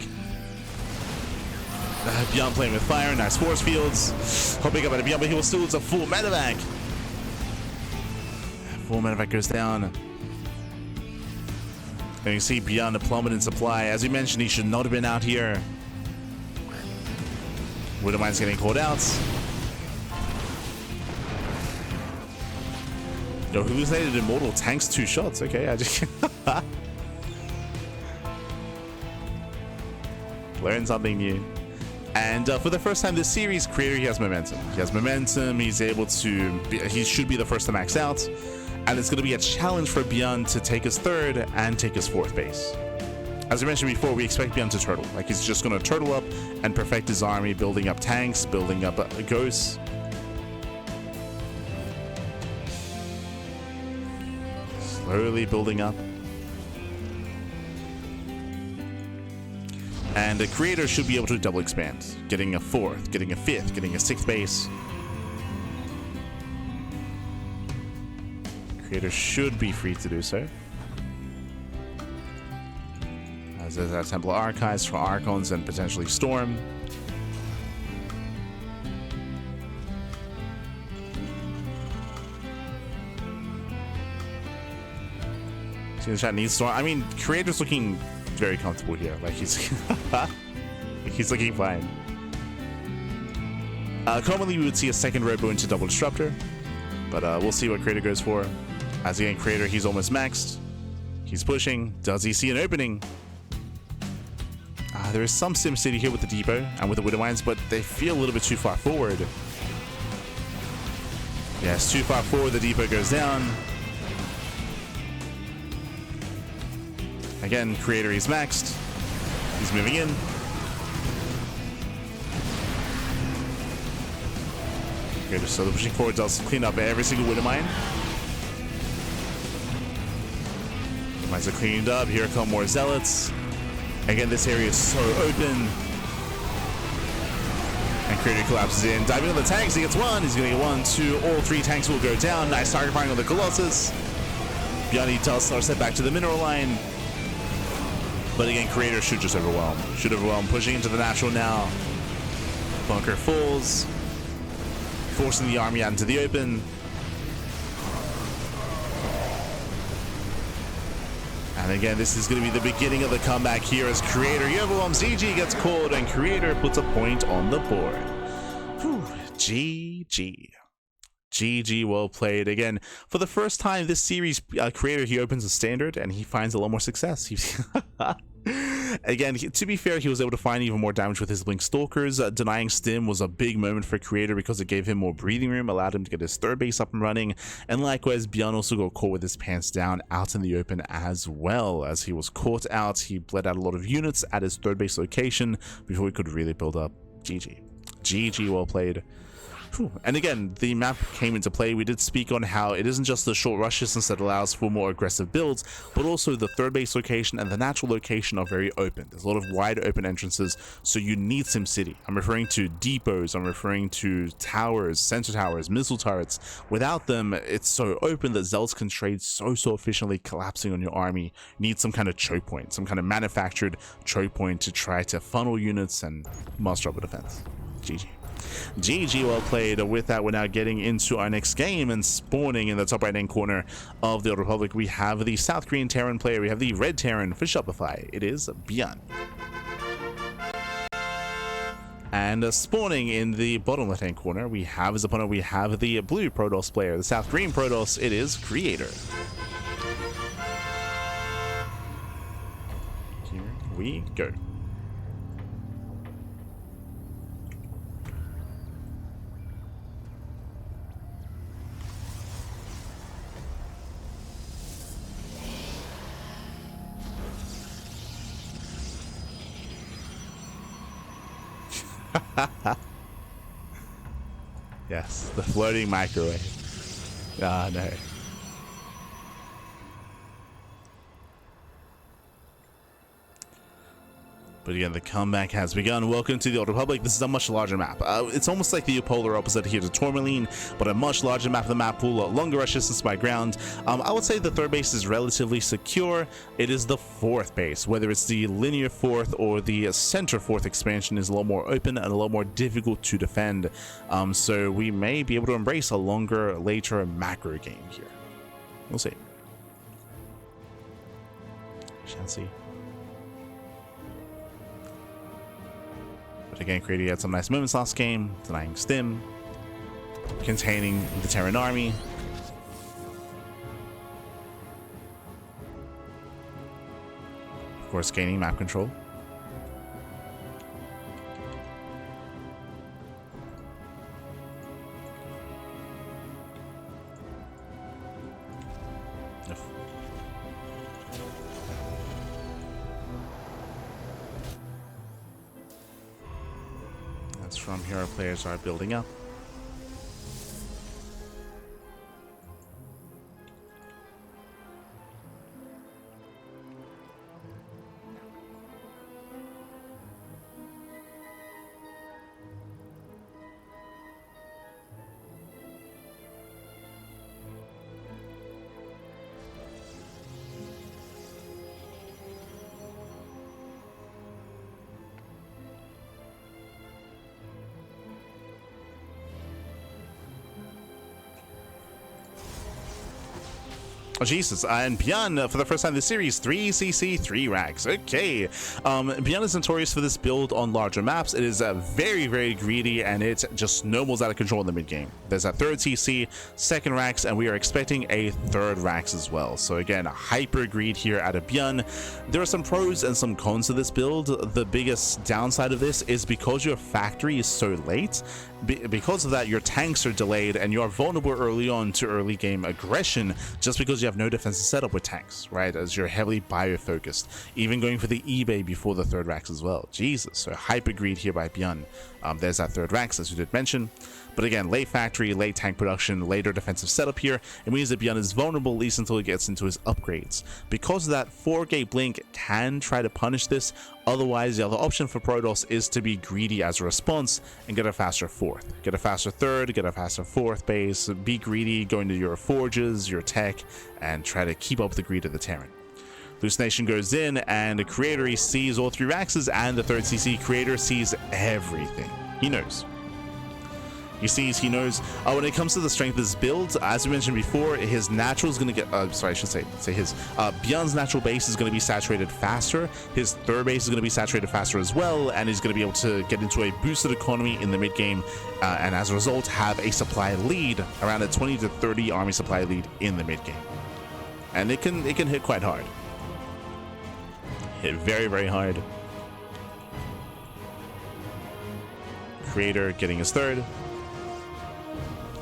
ByuN playing with fire. Nice force fields. Hopping up at ByuN, but he will still lose a full medevac. Full medevac goes down. And you see ByuN a plummet in supply. As we mentioned, he should not have been out here. Widowmine's getting called out. Yo, hallucinated immortal tanks 2 shots. Okay, I just learn something new. And for the first time this series, Creator, he has momentum. He has momentum. He's able to. He should be the first to max out. And it's going to be a challenge for ByuN to take his 3rd and take his 4th base. As I mentioned before, we expect ByuN to turtle. Like, he's just going to turtle up and perfect his army, building up tanks, building up ghosts. Slowly building up. And the creator should be able to double expand, getting a 4th, getting a 5th, getting a 6th base. Creator should be free to do so. As there's our Templar Archives for Archons and potentially Storm. See, the chat needs Storm. I mean, Creator's looking very comfortable here. Like, he's he's looking fine. Commonly, we would see a second Robo into Double Disruptor, but we'll see what Creator goes for. As again, Creator, he's almost maxed. He's pushing. Does he see an opening? There is some SimCity here with the Depot and with the Widow Mines, but they feel a little bit too far forward. Yes, too far forward. The Depot goes down. Again, Creator, he's maxed. He's moving in. Creator slowly pushing forward, does clean up every single Widow Mine. The mines are cleaned up. Here come more Zealots. Again, this area is so open. And Creator collapses in. Diving on the tanks, he gets 1. He's going to get 1, 2. All 3 tanks will go down. Nice target firing on the Colossus. ByuN does start set back to the mineral line. But again, Creator should just overwhelm. Should overwhelm. Pushing into the natural now. Bunker falls. Forcing the army out into the open. And again, this is going to be the beginning of the comeback here as Creator. He overwhelms. ZG gets called and Creator puts a point on the board. Whew. GG. GG, well played. Again, for the first time this series, Creator, he opens a standard and he finds a lot more success. Again, to be fair, he was able to find even more damage with his Blink Stalkers. Denying Stim was a big moment for Creator because it gave him more breathing room, allowed him to get his 3rd base up and running. And likewise, ByuN also got caught with his pants down out in the open as well. As he was caught out, he bled out a lot of units at his 3rd base location before he could really build up. GG. GG, well played. And again, the map came into play. We did speak on how it isn't just the short rush distance that allows for more aggressive builds, but also the 3rd base location and the natural location are very open. There's a lot of wide open entrances, so you need SimCity. I'm referring to depots, I'm referring to towers, sensor towers, missile turrets. Without them, it's so open that Zealots can trade so efficiently, collapsing on your army. You need some kind of choke point, some kind of manufactured choke point to try to funnel units and muster up a defense. GG. GG, well played. With that, we're now getting into our next game, and spawning in the top right hand corner of the Old Republic, we have the South Korean Terran player. We have the Red Terran for Shopify. It is ByuN. And spawning in the bottom left hand corner, we have his opponent. We have the Blue Protoss player, the South Korean Protoss. It is Creator. Here we go. Yes, the floating microwave. Ah, no. But again, the comeback has begun. Welcome to the Old Republic. This is a much larger map. It's almost like the polar opposite here to Tourmaline, but a much larger map. The map pool, longer rush distance by ground. I would say the 3rd base is relatively secure. It is the 4th base, whether it's the linear 4th or the center 4th expansion, is a lot more open and a lot more difficult to defend. So we may be able to embrace a longer, later macro game here. We'll see. Shall see. But again, Creator had some nice moments last game, denying Stim, containing the Terran army. Of course, gaining map control. As from here, our players are building up. Oh, Jesus. And ByuN, for the first time in the series, 3 CC, 3 racks. Okay. ByuN is notorious for this build on larger maps. It is very, very greedy, and it just snowballs out of control in the mid game. There's a 3rd CC, 2nd racks, and we are expecting a 3rd racks as well. So again, hyper greed here out of ByuN. There are some pros and some cons to this build. The biggest downside of this is because your factory is so late, because of that, your tanks are delayed and you are vulnerable early on to early game aggression just because you have no defensive setup with tanks, right? As you're heavily bio focused, even going for the eBay before the 3rd racks as well. Jesus, so hyper greed here by ByuN. There's that 3rd racks, as we did mention. But again, late factory, late tank production, later defensive setup here. It means that ByuN is vulnerable at least until he gets into his upgrades. Because of that, 4-gate blink can try to punish this. Otherwise, the other option for Protoss is to be greedy as a response and get a faster 4th. Get a faster 3rd, get a faster 4th base, be greedy, go into your forges, your tech, and try to keep up with the greed of the Terran. Hallucination goes in, and the Creator, he sees all 3 Raxes, and the 3rd CC Creator sees everything. He knows. He knows. When it comes to the strength of this build, as we mentioned before, his natural is going to get, sorry, I should say his, ByuN's natural base is going to be saturated faster. His 3rd base is going to be saturated faster as well, and he's going to be able to get into a boosted economy in the mid game, and as a result, have a supply lead, around a 20 to 30 army supply lead in the mid game. And it can hit quite hard. Hit very, very hard. Creator getting his 3rd.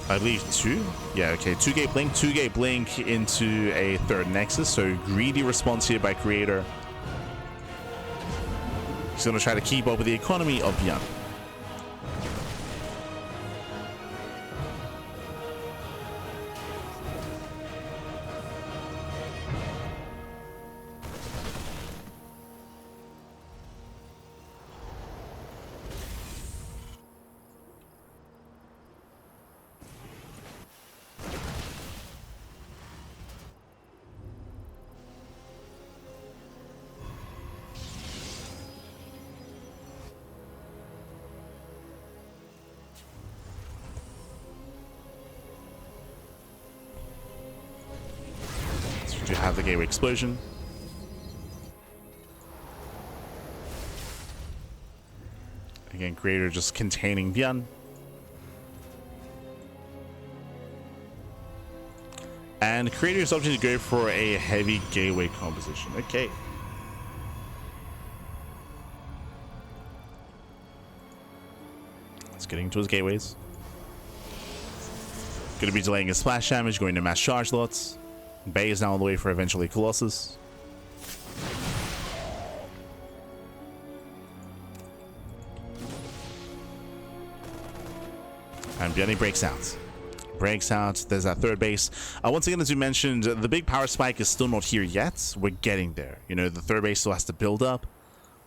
I believe 2. Yeah, okay. 2-gate blink, 2-gate blink into a 3rd nexus. So greedy response here by Creator. He's going to try to keep up with the economy of ByuN. You have the gateway explosion. Again, Creator just containing ByuN. And Creator's option to go for a heavy gateway composition. Okay. Let's get into his gateways. Going to be delaying his splash damage, going to mass charge lots. Bay is now on the way for eventually Colossus. And ByuN breaks out. There's that 3rd base. Once again, as we mentioned, the big power spike is still not here yet. We're getting there. You know, the 3rd base still has to build up.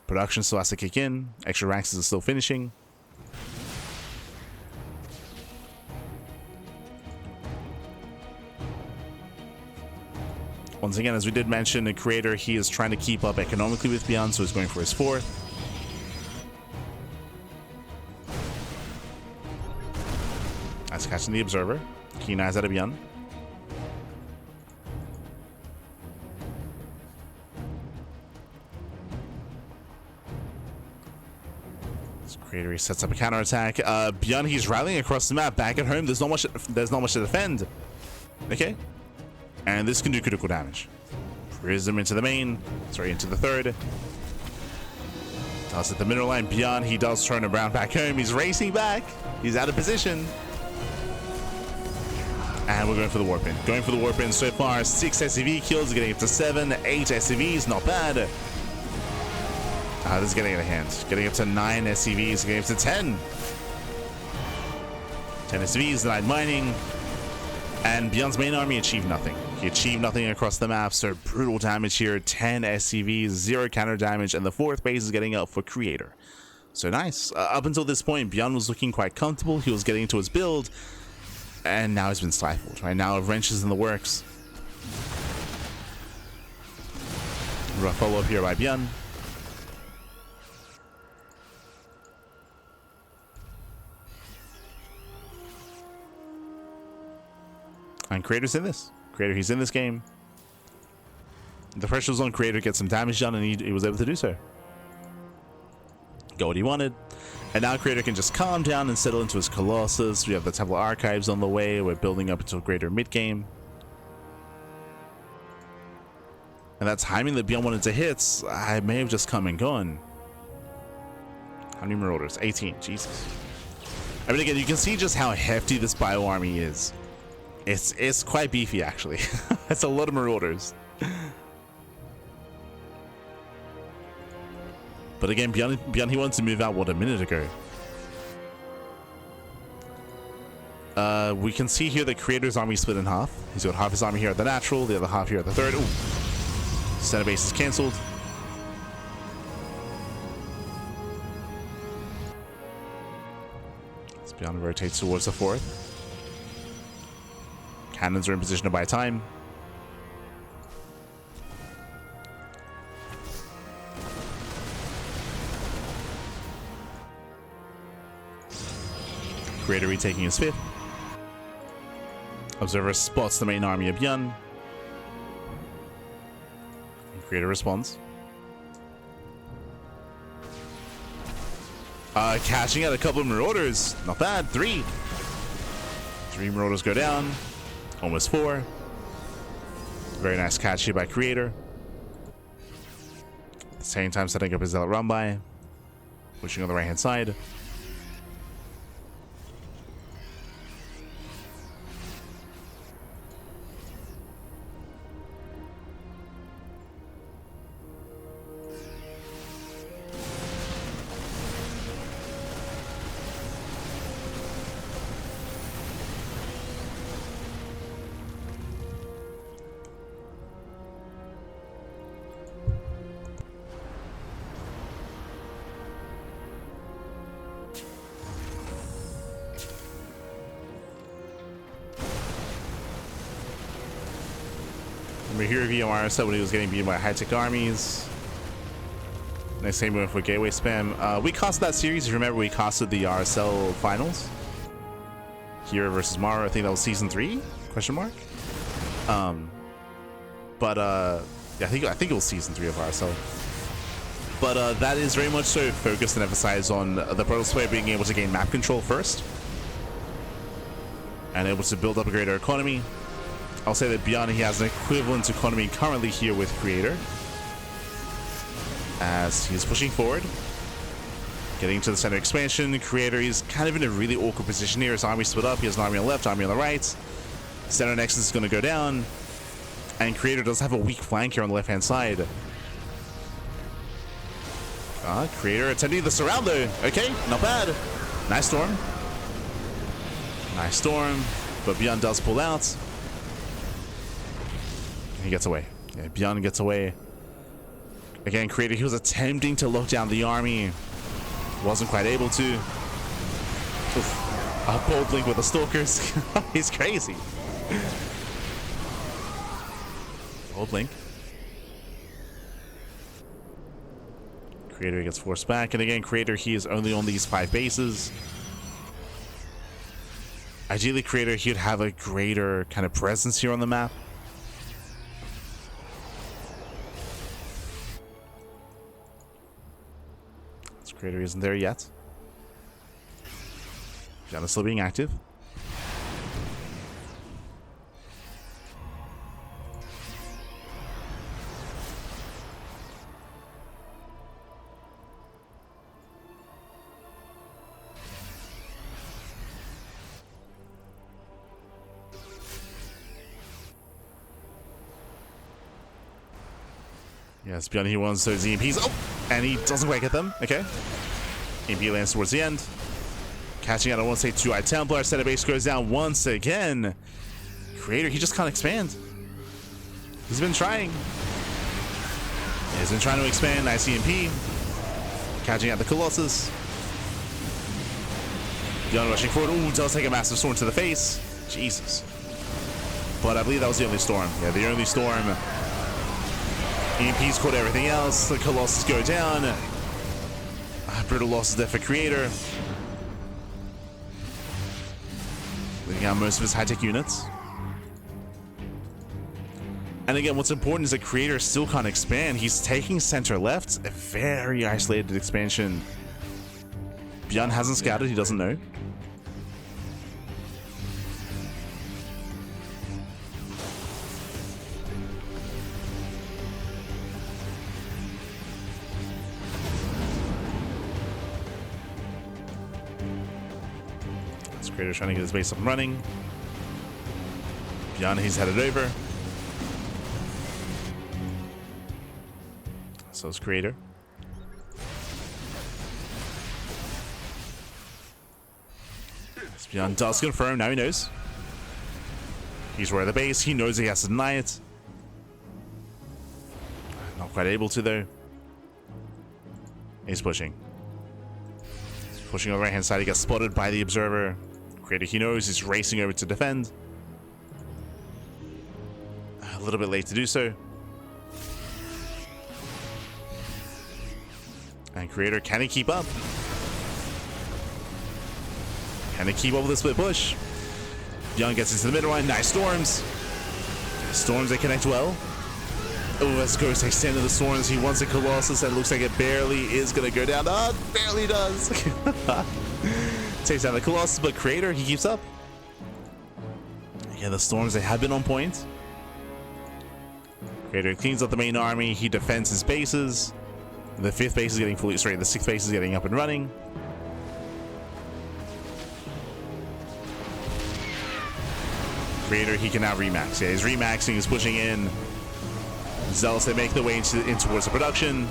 Production still has to kick in. Extra ranks is still finishing. Once again, as we did mention, the Creator, he is trying to keep up economically with ByuN, so he's going for his 4th. That's catching the Observer. Keen eyes out of ByuN. This Creator, he sets up a counterattack. ByuN, he's rallying across the map. Back at home, there's not much to defend. Okay. And this can do critical damage. Prism into the main. Sorry, into the 3rd. Does hit the middle line. ByuN, he does turn around back home. He's racing back. He's out of position. And we're going for the warp in. Going for the warp in so far. 6 SCV kills, getting up to 7. 8 SCVs, not bad. This is getting out of hand. Getting up to 9 SCVs, getting up to 10. 10 SCVs, denied mining, and ByuN's main army achieved nothing. He achieved nothing across the map, so brutal damage here, 10 SCVs, 0 counter damage, and the 4th base is getting up for Creator. So nice. Up until this point, ByuN was looking quite comfortable. He was getting into his build, and now he's been stifled. Right now, wrenches in the works. Rough follow-up here by ByuN. And Creator's in this. Creator, he's in this game. The pressure was on Creator to get some damage done, and he was able to do so. Got what he wanted. And now Creator can just calm down and settle into his Colossus. We have the Temple Archives on the way. We're building up into a greater mid-game. And that timing that ByuN wanted to hit, I may have just come and gone. How many Marauders? 18. Jesus. I mean, again, you can see just how hefty this Bio army is. It's quite beefy, actually. It's a lot of Marauders. But again, ByuN, he wanted to move out, what, a minute ago? We can see here that Creator's army split in half. He's got half his army here at the natural, the other half here at the third. Ooh. Center base is cancelled. As ByuN rotates towards the 4th. Cannons are in position to buy time. Creator retaking his 5th. Observer spots the main army of ByuN. Creator responds. Cashing out a couple of Marauders. Not bad. 3 Marauders go down. Almost 4. Very nice catch here by Creator. At the same time, setting up his Zealot run by. Pushing on the right hand side. Remember here, VMR said when he was getting beaten by high-tech armies. Nice same move for gateway spam. We costed that series. If you remember, we costed the RSL finals. Hero versus Mara. I think that was season 3? Question mark. Yeah, I think it was season 3 of RSL. But that is very much so focused and emphasized on the Protoss player being able to gain map control first, and able to build up a greater economy. I'll say that ByuN, he has an equivalent economy currently here with Creator, as he's pushing forward, getting to the center expansion. Creator, he's kind of in a really awkward position here. His army split up. He has an army on the left, army on the right. Center nexus is going to go down, and Creator does have a weak flank here on the left hand side. Creator attempting the surround though. Okay, not bad. Nice storm. Nice storm, but ByuN does pull out. He gets away. Yeah, ByuN gets away. Again, Creator, he was attempting to lock down the army. Wasn't quite able to. Oof. A bold link with the Stalkers. He's crazy. Bold link. Creator gets forced back. And again, Creator, he is only on these 5 bases. Ideally, Creator, he'd have a greater kind of presence here on the map. Creator isn't there yet. ByuN is still being active. Yes, ByuN, he wants those EMPs. Oh! And he doesn't quite get them. Okay. EMP lands towards the end. Catching out, I want to say 2-eye Templar. Center base goes down once again. Creator, he just can't expand. He's been trying. He's been trying to expand. Nice EMP. Catching out the Colossus. ByuN rushing forward. Ooh, does take a massive storm to the face. Jesus. But I believe that was the only storm. Yeah, the only storm. EMP's caught everything else. The Colossus go down. Brutal losses there for Creator. Leaving out most of his high-tech units. And again, what's important is that Creator still can't expand. He's taking center left. A very isolated expansion. ByuN hasn't scouted. He doesn't know. Creator's trying to get his base up and running. ByuN, he's headed over. So is Creator. ByuN does confirm. Now he knows. He's right at the base. He knows he has to deny it. Not quite able to, though. He's pushing. He's pushing on the right-hand side. He gets spotted by the Observer. Creator, he knows he's racing over to defend. A little bit late to do so. And Creator, can he keep up? Can he keep up with the split push? ByuN gets into the middle line. Nice storms. Storms, they connect well. Oh, let's go. Extended the storms. He wants a Colossus that looks like it barely is going to go down. Oh, it barely does. Takes down the Colossus, but Creator, he keeps up. Yeah, the storms, they have been on point. Creator cleans up the main army. He defends his bases. The 5th base is getting fully straight. The 6th base is getting up and running. Creator, he can now remax. Yeah, he's remaxing. He's pushing in. Zealots, they make their way in towards the production.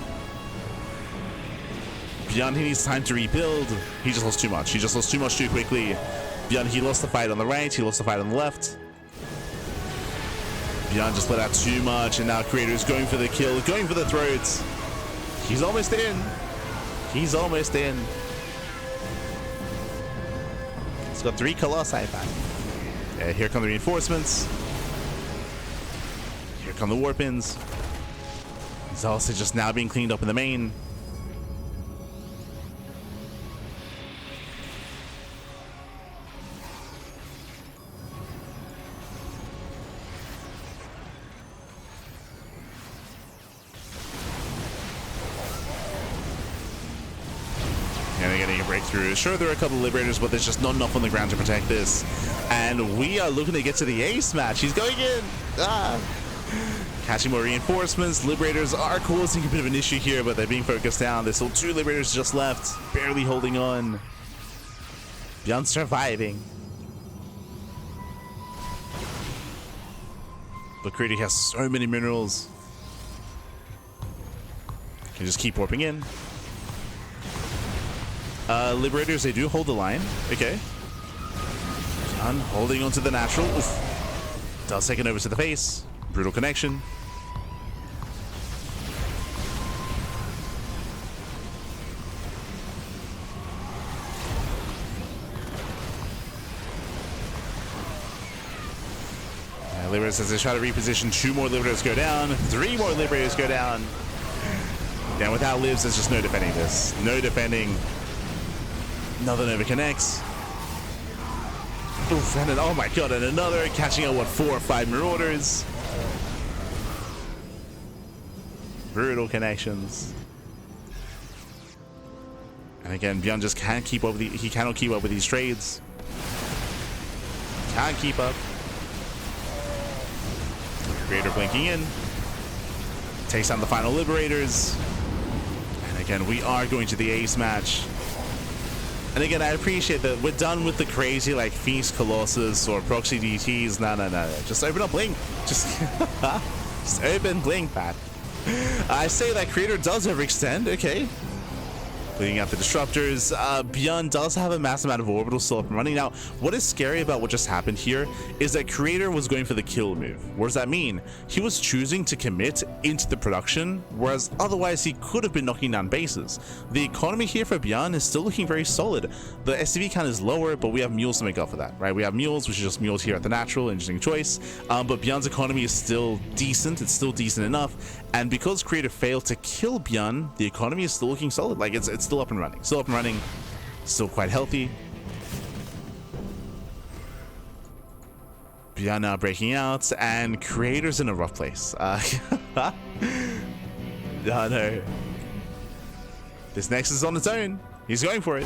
ByuN, he needs time to rebuild. He just lost too much. He just lost too much too quickly. ByuN, he lost the fight on the right. He lost the fight on the left. ByuN just let out too much, and now Creator is going for the kill, going for the throats. He's almost in. He's almost in. He's got 3 Colossi back. Here come the reinforcements. Here come the Warpins. Zealots are just now being cleaned up in the main. Breakthrough. Sure, there are a couple of Liberators, but there's just not enough on the ground to protect this. And we are looking to get to the ace match. He's going in. Catching more reinforcements. Liberators are causing a bit of an issue here, but they're being focused down. There's still 2 Liberators just left, barely holding on. ByuN surviving. But Creator has so many minerals. Can just keep warping in. Liberators, they do hold the line. Okay. ByuN holding onto the natural. Oof. Does take it over to the face. Brutal connection. Liberators, as they try to reposition, 2 more Liberators go down. 3 more Liberators go down. And without lives, there's just no defending this. No defending. Another Nova connects. Oof, and then, oh my god, and another catching out, what, 4 or 5 Marauders. Brutal connections. And again, ByuN just can't keep up with he cannot keep up with these trades. Can't keep up. Creator blinking in. Takes down the final Liberators. And again, we are going to the ace match. And again, I appreciate that we're done with the crazy like Feast Colossus or Proxy DTs. No. Just open up Blink. Just open Blink, Pat. I say that Creator does overextend, okay. Cleaning out the disruptors. ByuN does have a massive amount of orbitals still up and running. Now, what is scary about what just happened here is that Creator was going for the kill move. What does that mean? He was choosing to commit into the production, whereas otherwise he could have been knocking down bases. The economy here for ByuN is still looking very solid. The SCV count is lower, but we have mules to make up for that, right? We have mules, which is just mules here at the natural, interesting choice. But ByuN's economy is still decent. It's still decent enough. And because Creator failed to kill ByuN, the economy is still looking solid. Like it's still up and running. Still up and running. Still quite healthy. ByuN now breaking out, and Creator's in a rough place. Oh no. This Nexus is on its own. He's going for it.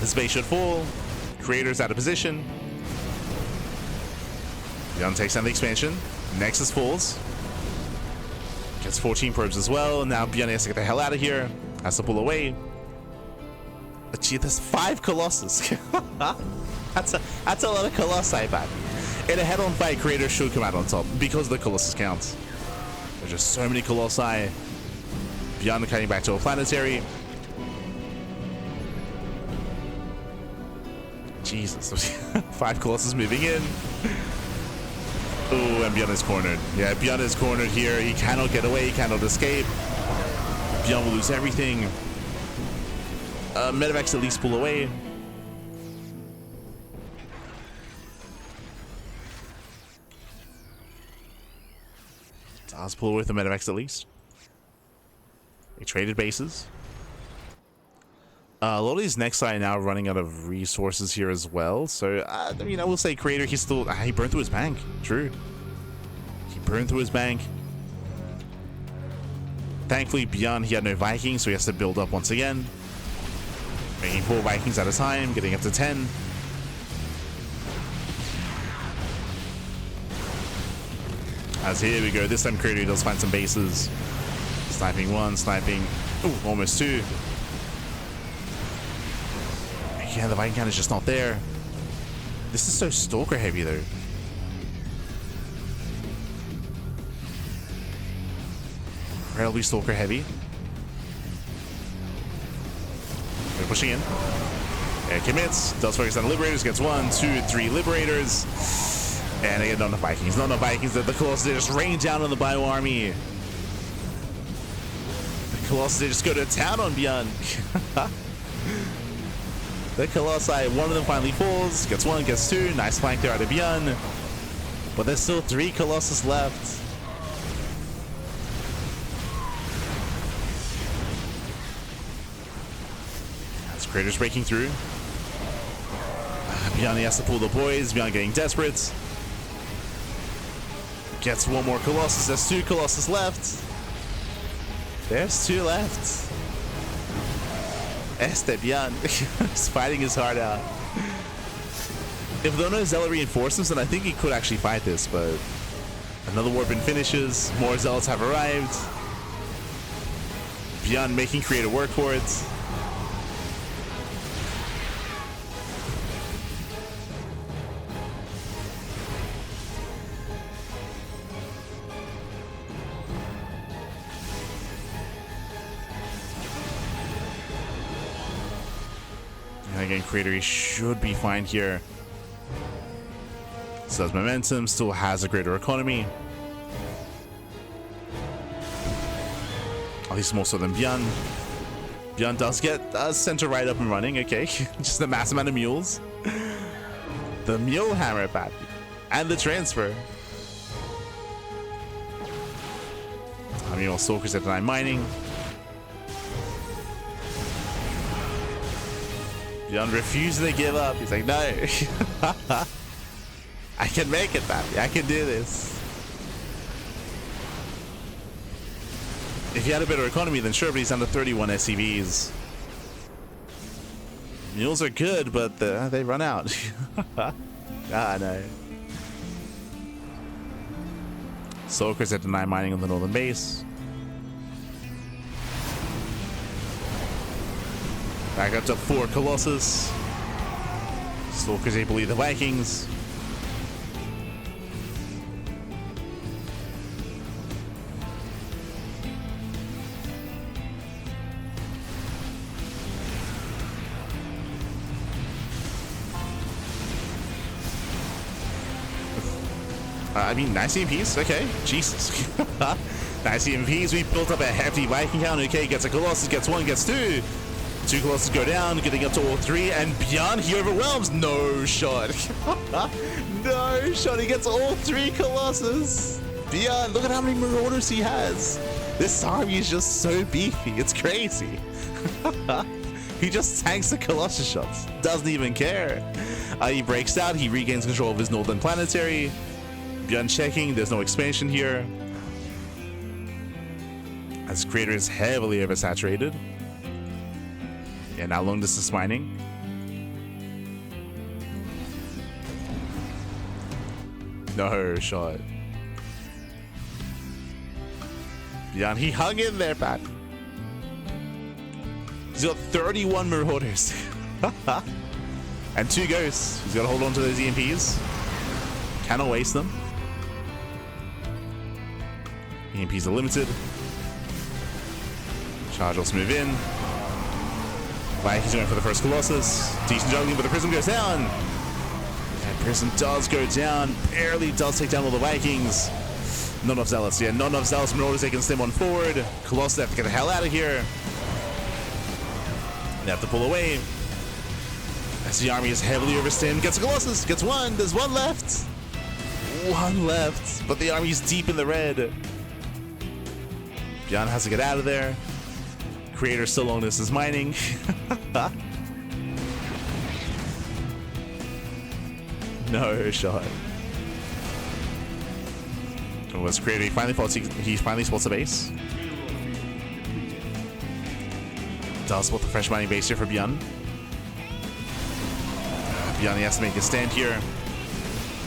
This base should fall. Creator's out of position. ByuN takes down the expansion. Nexus falls. Gets 14 probes as well, and now ByuN has to get the hell out of here. Has to pull away. Gee, there's 5 Colossus. That's a lot of Colossi, man. In a head-on fight, Creator should come out on top because the Colossus counts. There's just so many Colossi. ByuN cutting back to a planetary. Jesus. 5 Colossus moving in. Oh, and ByuN is cornered. Yeah, ByuN is cornered here. He cannot get away. He cannot escape. ByuN will lose everything. Medevacs at least pull away. Does pull away with the Medevacs at least. They traded bases. A lot of these next are now running out of resources here as well. So, I mean, I will say Creator, he burned through his bank. True. He burned through his bank. Thankfully, ByuN, he had no Vikings, so he has to build up once again. Making 4 Vikings at a time, getting up to 10. As here we go. This time Creator does find some bases. Sniping 1, sniping... Ooh, almost 2. Yeah, the Viking count is just not there. This is so Stalker heavy though. Incredibly Stalker heavy. They're pushing in. Yeah, commits. Does focus on Liberators. Gets 1, 2, 3 Liberators. And again, not enough Vikings. Not enough Vikings. The Colossus, they just rain down on the Bio army. The Colossus, they just go to town on ByuN. The Colossi, one of them finally falls. Gets 1, gets 2. Nice flank there out of ByuN. But there's still 3 Colossus left. As Creator's breaking through. ByuN, he has to pull the boys. ByuN getting desperate. Gets 1 more Colossus. There's 2 Colossus left. There's 2 left. ByuN is fighting his heart out. If there are no Zealot reinforcements, then I think he could actually fight this, but another Warpin finishes. More Zealots have arrived. ByuN making Creator work for it. Again, Creator, he should be fine here. Still has momentum, still has a greater economy. At least more so than ByuN. ByuN does get center right up and running, okay. Just a massive amount of mules. The mule hammer, Pappy. And the transfer. I mean, all Stalkers at 9 mining. ByuN refuses to give up. He's like, no. I can make it, Pappy. I can do this. If he had a better economy, then sure, but he's under 31 SCVs. Mules are good, but they run out. No. Stalkers at 9 mining on the northern base. Back up to 4 Colossus. Stalkers able to lead the Vikings. I mean, nice EMPs. Okay, Jesus. Nice EMPs. We built up a hefty Viking count. Okay, gets a Colossus, gets one, gets two. Two Colossus go down, getting up to all three, and ByuN, he overwhelms. No shot. No shot. He gets all three Colossus. ByuN, look at how many Marauders he has. This army is just so beefy. It's crazy. He just tanks the Colossus shots. Doesn't even care. He breaks out. He regains control of his northern planetary. ByuN checking. There's no expansion here. As Creator is heavily oversaturated. Yeah, now long distance mining. No shot. ByuN, he hung in there, Pat. He's got 31 Marauders. And 2 ghosts. He's got to hold on to those EMPs. Cannot waste them. EMPs are limited. Charge will move in. Vikings going for the first Colossus. Decent juggling, but the Prism goes down. And Prism does go down. Barely does take down all the Vikings. Not enough Zealots. Yeah, not enough Zealots. Marauders, they can stem one forward. Colossus have to get the hell out of here. They have to pull away. As the army is heavily overstimmed. Gets a Colossus. Gets one. There's one left. One left. But the army's deep in the red. ByuN has to get out of there. Creator still long distance mining. No shot. Was Creator, he finally spots a base. Does spot the fresh mining base here for ByuN. ByuN, he has to make a stand here.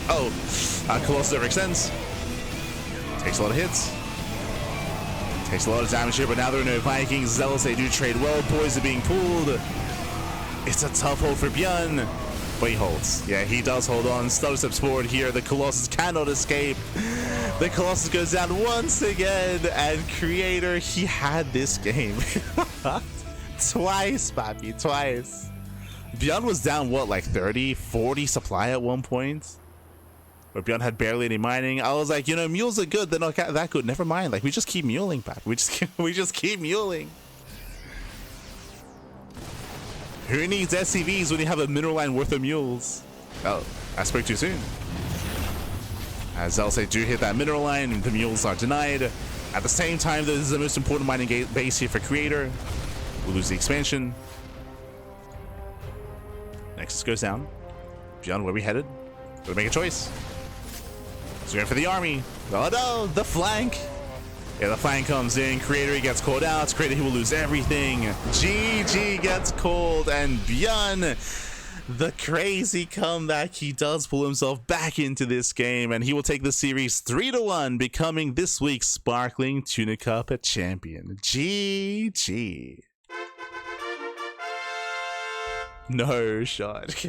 Oh, Colossus overextends. Takes a lot of hits. Takes a lot of damage here, but now there are no Vikings. Zealots, they do trade well. Boys are being pulled. It's a tough hold for ByuN, but he holds. Yeah, he does hold on. Stutter steps forward here. The Colossus cannot escape. The Colossus goes down once again, and Creator, he had this game. Twice, papi, twice. ByuN was down, what, like 30, 40 supply at one point? But ByuN had barely any mining. I was like, you know, mules are good. They're not that good. Never mind. Like, we just keep muling, Pat. We just keep muling. Who needs SCVs when you have a mineral line worth of mules? Oh, I spoke too soon. As Zealots, they do hit that mineral line, the mules are denied. At the same time, this is the most important mining base here for Creator. We'll lose the expansion. Nexus goes down. ByuN, where we headed? Gotta make a choice. So we're going for the army. Oh no, the flank. Yeah, the flank comes in. Creator, he gets called out. Creator, he will lose everything. GG gets called, and ByuN, the crazy comeback, he does pull himself back into this game, and he will take the series 3-1, becoming this week's Sparkling Tuna Cup champion. GG. No shot.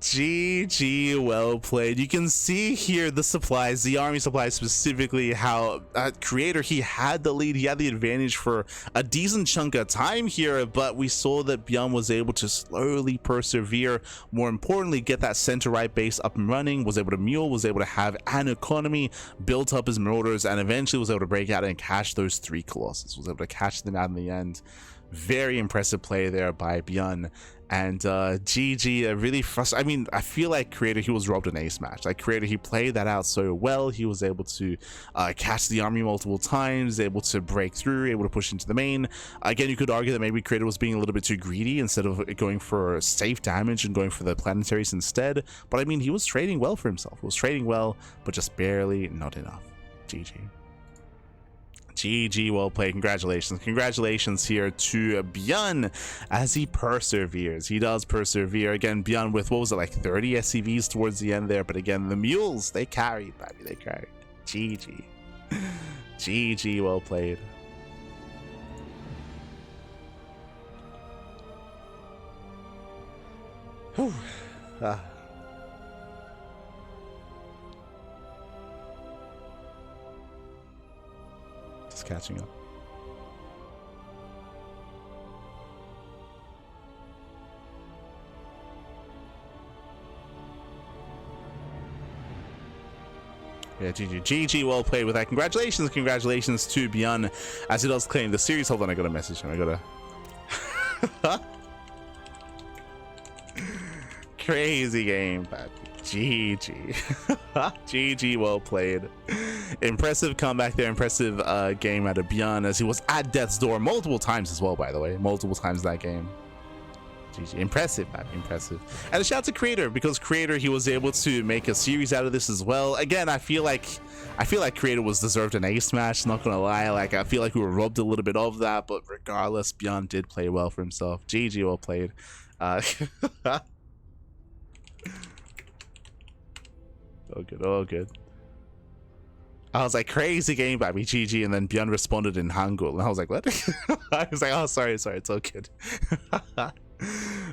GG, well played. You can see here the supplies, the army supplies specifically, how Creator, he had the lead, he had the advantage for a decent chunk of time here, but we saw that ByuN was able to slowly persevere. More importantly, get that center right base up and running, was able to mule, was able to have an economy, built up his Marauders, and eventually was able to break out and catch those 3 Colossus, was able to catch them out in the end. Very impressive play there by ByuN. And GG, really frustrating. I mean, I feel like Creator, he was robbed an ace match. Like Creator, he played that out so well. He was able to catch the army multiple times, able to break through, able to push into the main. Again, you could argue that maybe Creator was being a little bit too greedy instead of going for safe damage and going for the planetaries instead. But I mean, he was trading well for himself. He was trading well, but just barely not enough. GG. GG, well played. Congratulations here to ByuN as he perseveres. He does persevere. Again, ByuN with, what was it, like 30 SCVs towards the end there, but again, the mules, they carried, baby, they carried. GG. GG, well played. Whew. Just catching up. Yeah, GG, well played with that. Congratulations to ByuN as he does claim the series. Hold on, I got a message him. I gotta crazy game, but GG. GG, well played. Impressive comeback there, impressive game out of ByuN as he was at death's door multiple times as well, by the way. Multiple times that game. GG. Impressive, man. Impressive. And a shout out to Creator, because Creator, he was able to make a series out of this as well. Again, I feel like Creator was deserved an ace match, not gonna lie. Like, I feel like we were robbed a little bit of that, but regardless, ByuN did play well for himself. GG, well played. Oh good, oh good. I was like, crazy game, baby, GG, and then ByuN responded in Hangul, and I was like, what? I was like, oh, sorry, it's all good.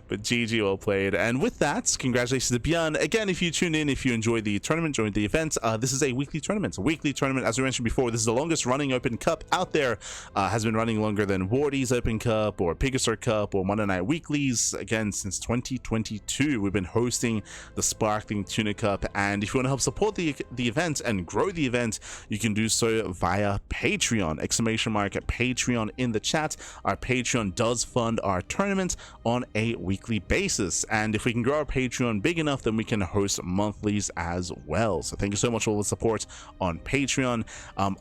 But GG, well played. And with that, congratulations to ByuN. Again, if you tune in, if you enjoyed the tournament, joined the event, this is a weekly tournament. As we mentioned before, this is the longest running Open Cup out there. Has been running longer than Wardy's Open Cup or Pigastar Cup or Monday Night Weeklies. Again, since 2022, we've been hosting the Sparkling Tuna Cup. And if you want to help support the event and grow the event, you can do so via Patreon. !Patreon in the chat. Our Patreon does fund our tournament on a weekly basis, and if we can grow our Patreon big enough, then we can host monthlies as well. So thank you so much for all the support on Patreon.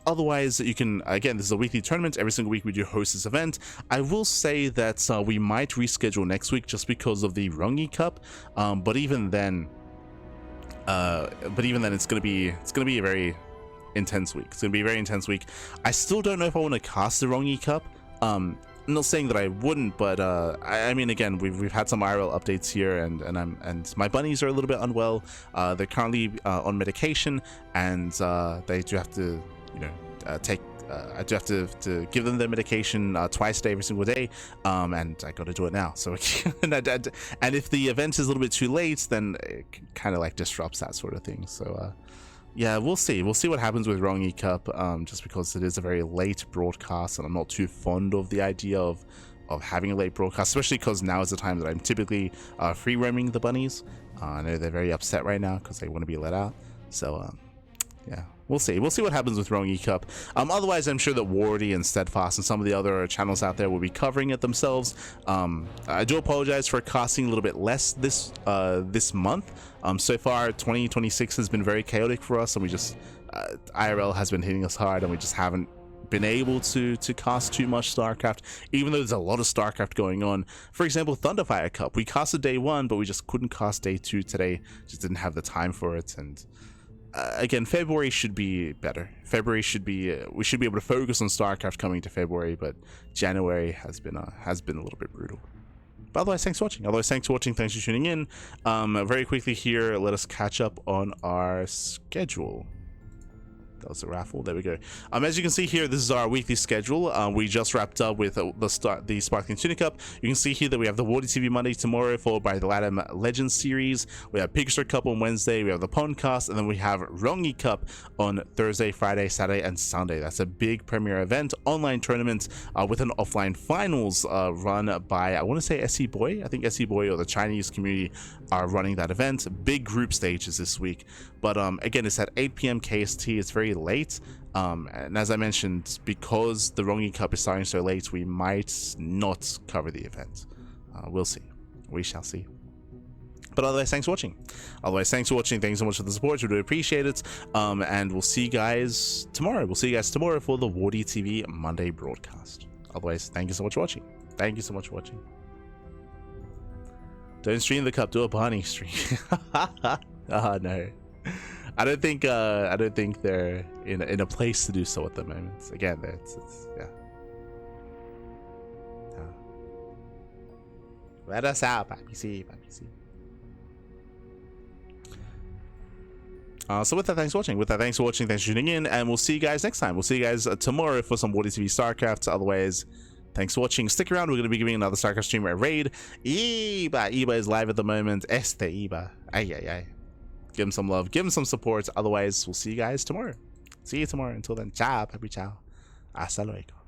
Otherwise, you can, again, this is a weekly tournament. Every single week we do host this event. I will say that we might reschedule next week just because of the Rungi Cup, but even then it's gonna be a very intense week. It's gonna be a very intense week. I still don't know if I want to cast the Rungi Cup. I'm not saying that I wouldn't, but I mean, again, we've had some IRL updates here, and my bunnies are a little bit unwell. They're currently on medication, and they do have to, you know, I do have to give them their medication twice a day, every single day, and I got to do it now. So, and if the event is a little bit too late, then it kind of like disrupts that sort of thing. So, yeah, we'll see what happens with Rungi Cup, just because it is a very late broadcast, and I'm not too fond of the idea of having a late broadcast, especially because now is the time that I'm typically free roaming the bunnies. I know they're very upset right now because they want to be let out. So yeah, we'll see what happens with Rungi Cup. Otherwise, I'm sure that Wardy and Steadfast and some of the other channels out there will be covering it themselves. I do apologize for casting a little bit less this month. So far 2026 has been very chaotic for us, and we just IRL has been hitting us hard, and we just haven't been able to cast too much StarCraft, even though there's a lot of StarCraft going on. For example, Thunderfire Cup, we casted day 1, but we just couldn't cast day 2 today. Just didn't have the time for it. And again, February should be better. February should be we should be able to focus on StarCraft coming to February, but January has been a little bit brutal. But otherwise, thanks for watching. Thanks for tuning in. Very quickly here, let us catch up on our schedule. That was a raffle. There we go. As you can see here, this is our weekly schedule. We just wrapped up with the Sparkling Tuna Cup. You can see here that we have the Wardy TV Monday tomorrow, followed by the Latam Legends series. We have Pigastar Cup on Wednesday. We have the Pondcast, and then we have Rungi Cup on Thursday, Friday, Saturday, and Sunday. That's a big premier event, online tournament with an offline finals run by, I want to say, SE Boy. I think SE Boy or the Chinese community are running that event. Big group stages this week. But again, it's at 8 p.m. KST. It's very late, and as I mentioned, because the Rungi Cup is starting so late, we might not cover the event. We'll see. We shall see. But otherwise, thanks for watching. Thanks so much for the support. We do appreciate it. And we'll see you guys tomorrow. For the Wardy TV Monday broadcast. Otherwise, thank you so much for watching. Don't stream the cup, do a Barney stream. Oh no. I don't think they're in a place to do so at the moment. Again, it's yeah. Let us out, papi. So with that, thanks for watching. Thanks for tuning in, and we'll see you guys next time. We'll see you guys tomorrow for some Wardy TV StarCraft. Otherwise, thanks for watching. Stick around. We're going to be giving another StarCraft streamer a raid. Iba is live at the moment. Iba. Ay. Give him some love. Give him some support. Otherwise, we'll see you guys tomorrow. See you tomorrow. Until then, ciao, papi, ciao. Hasta luego.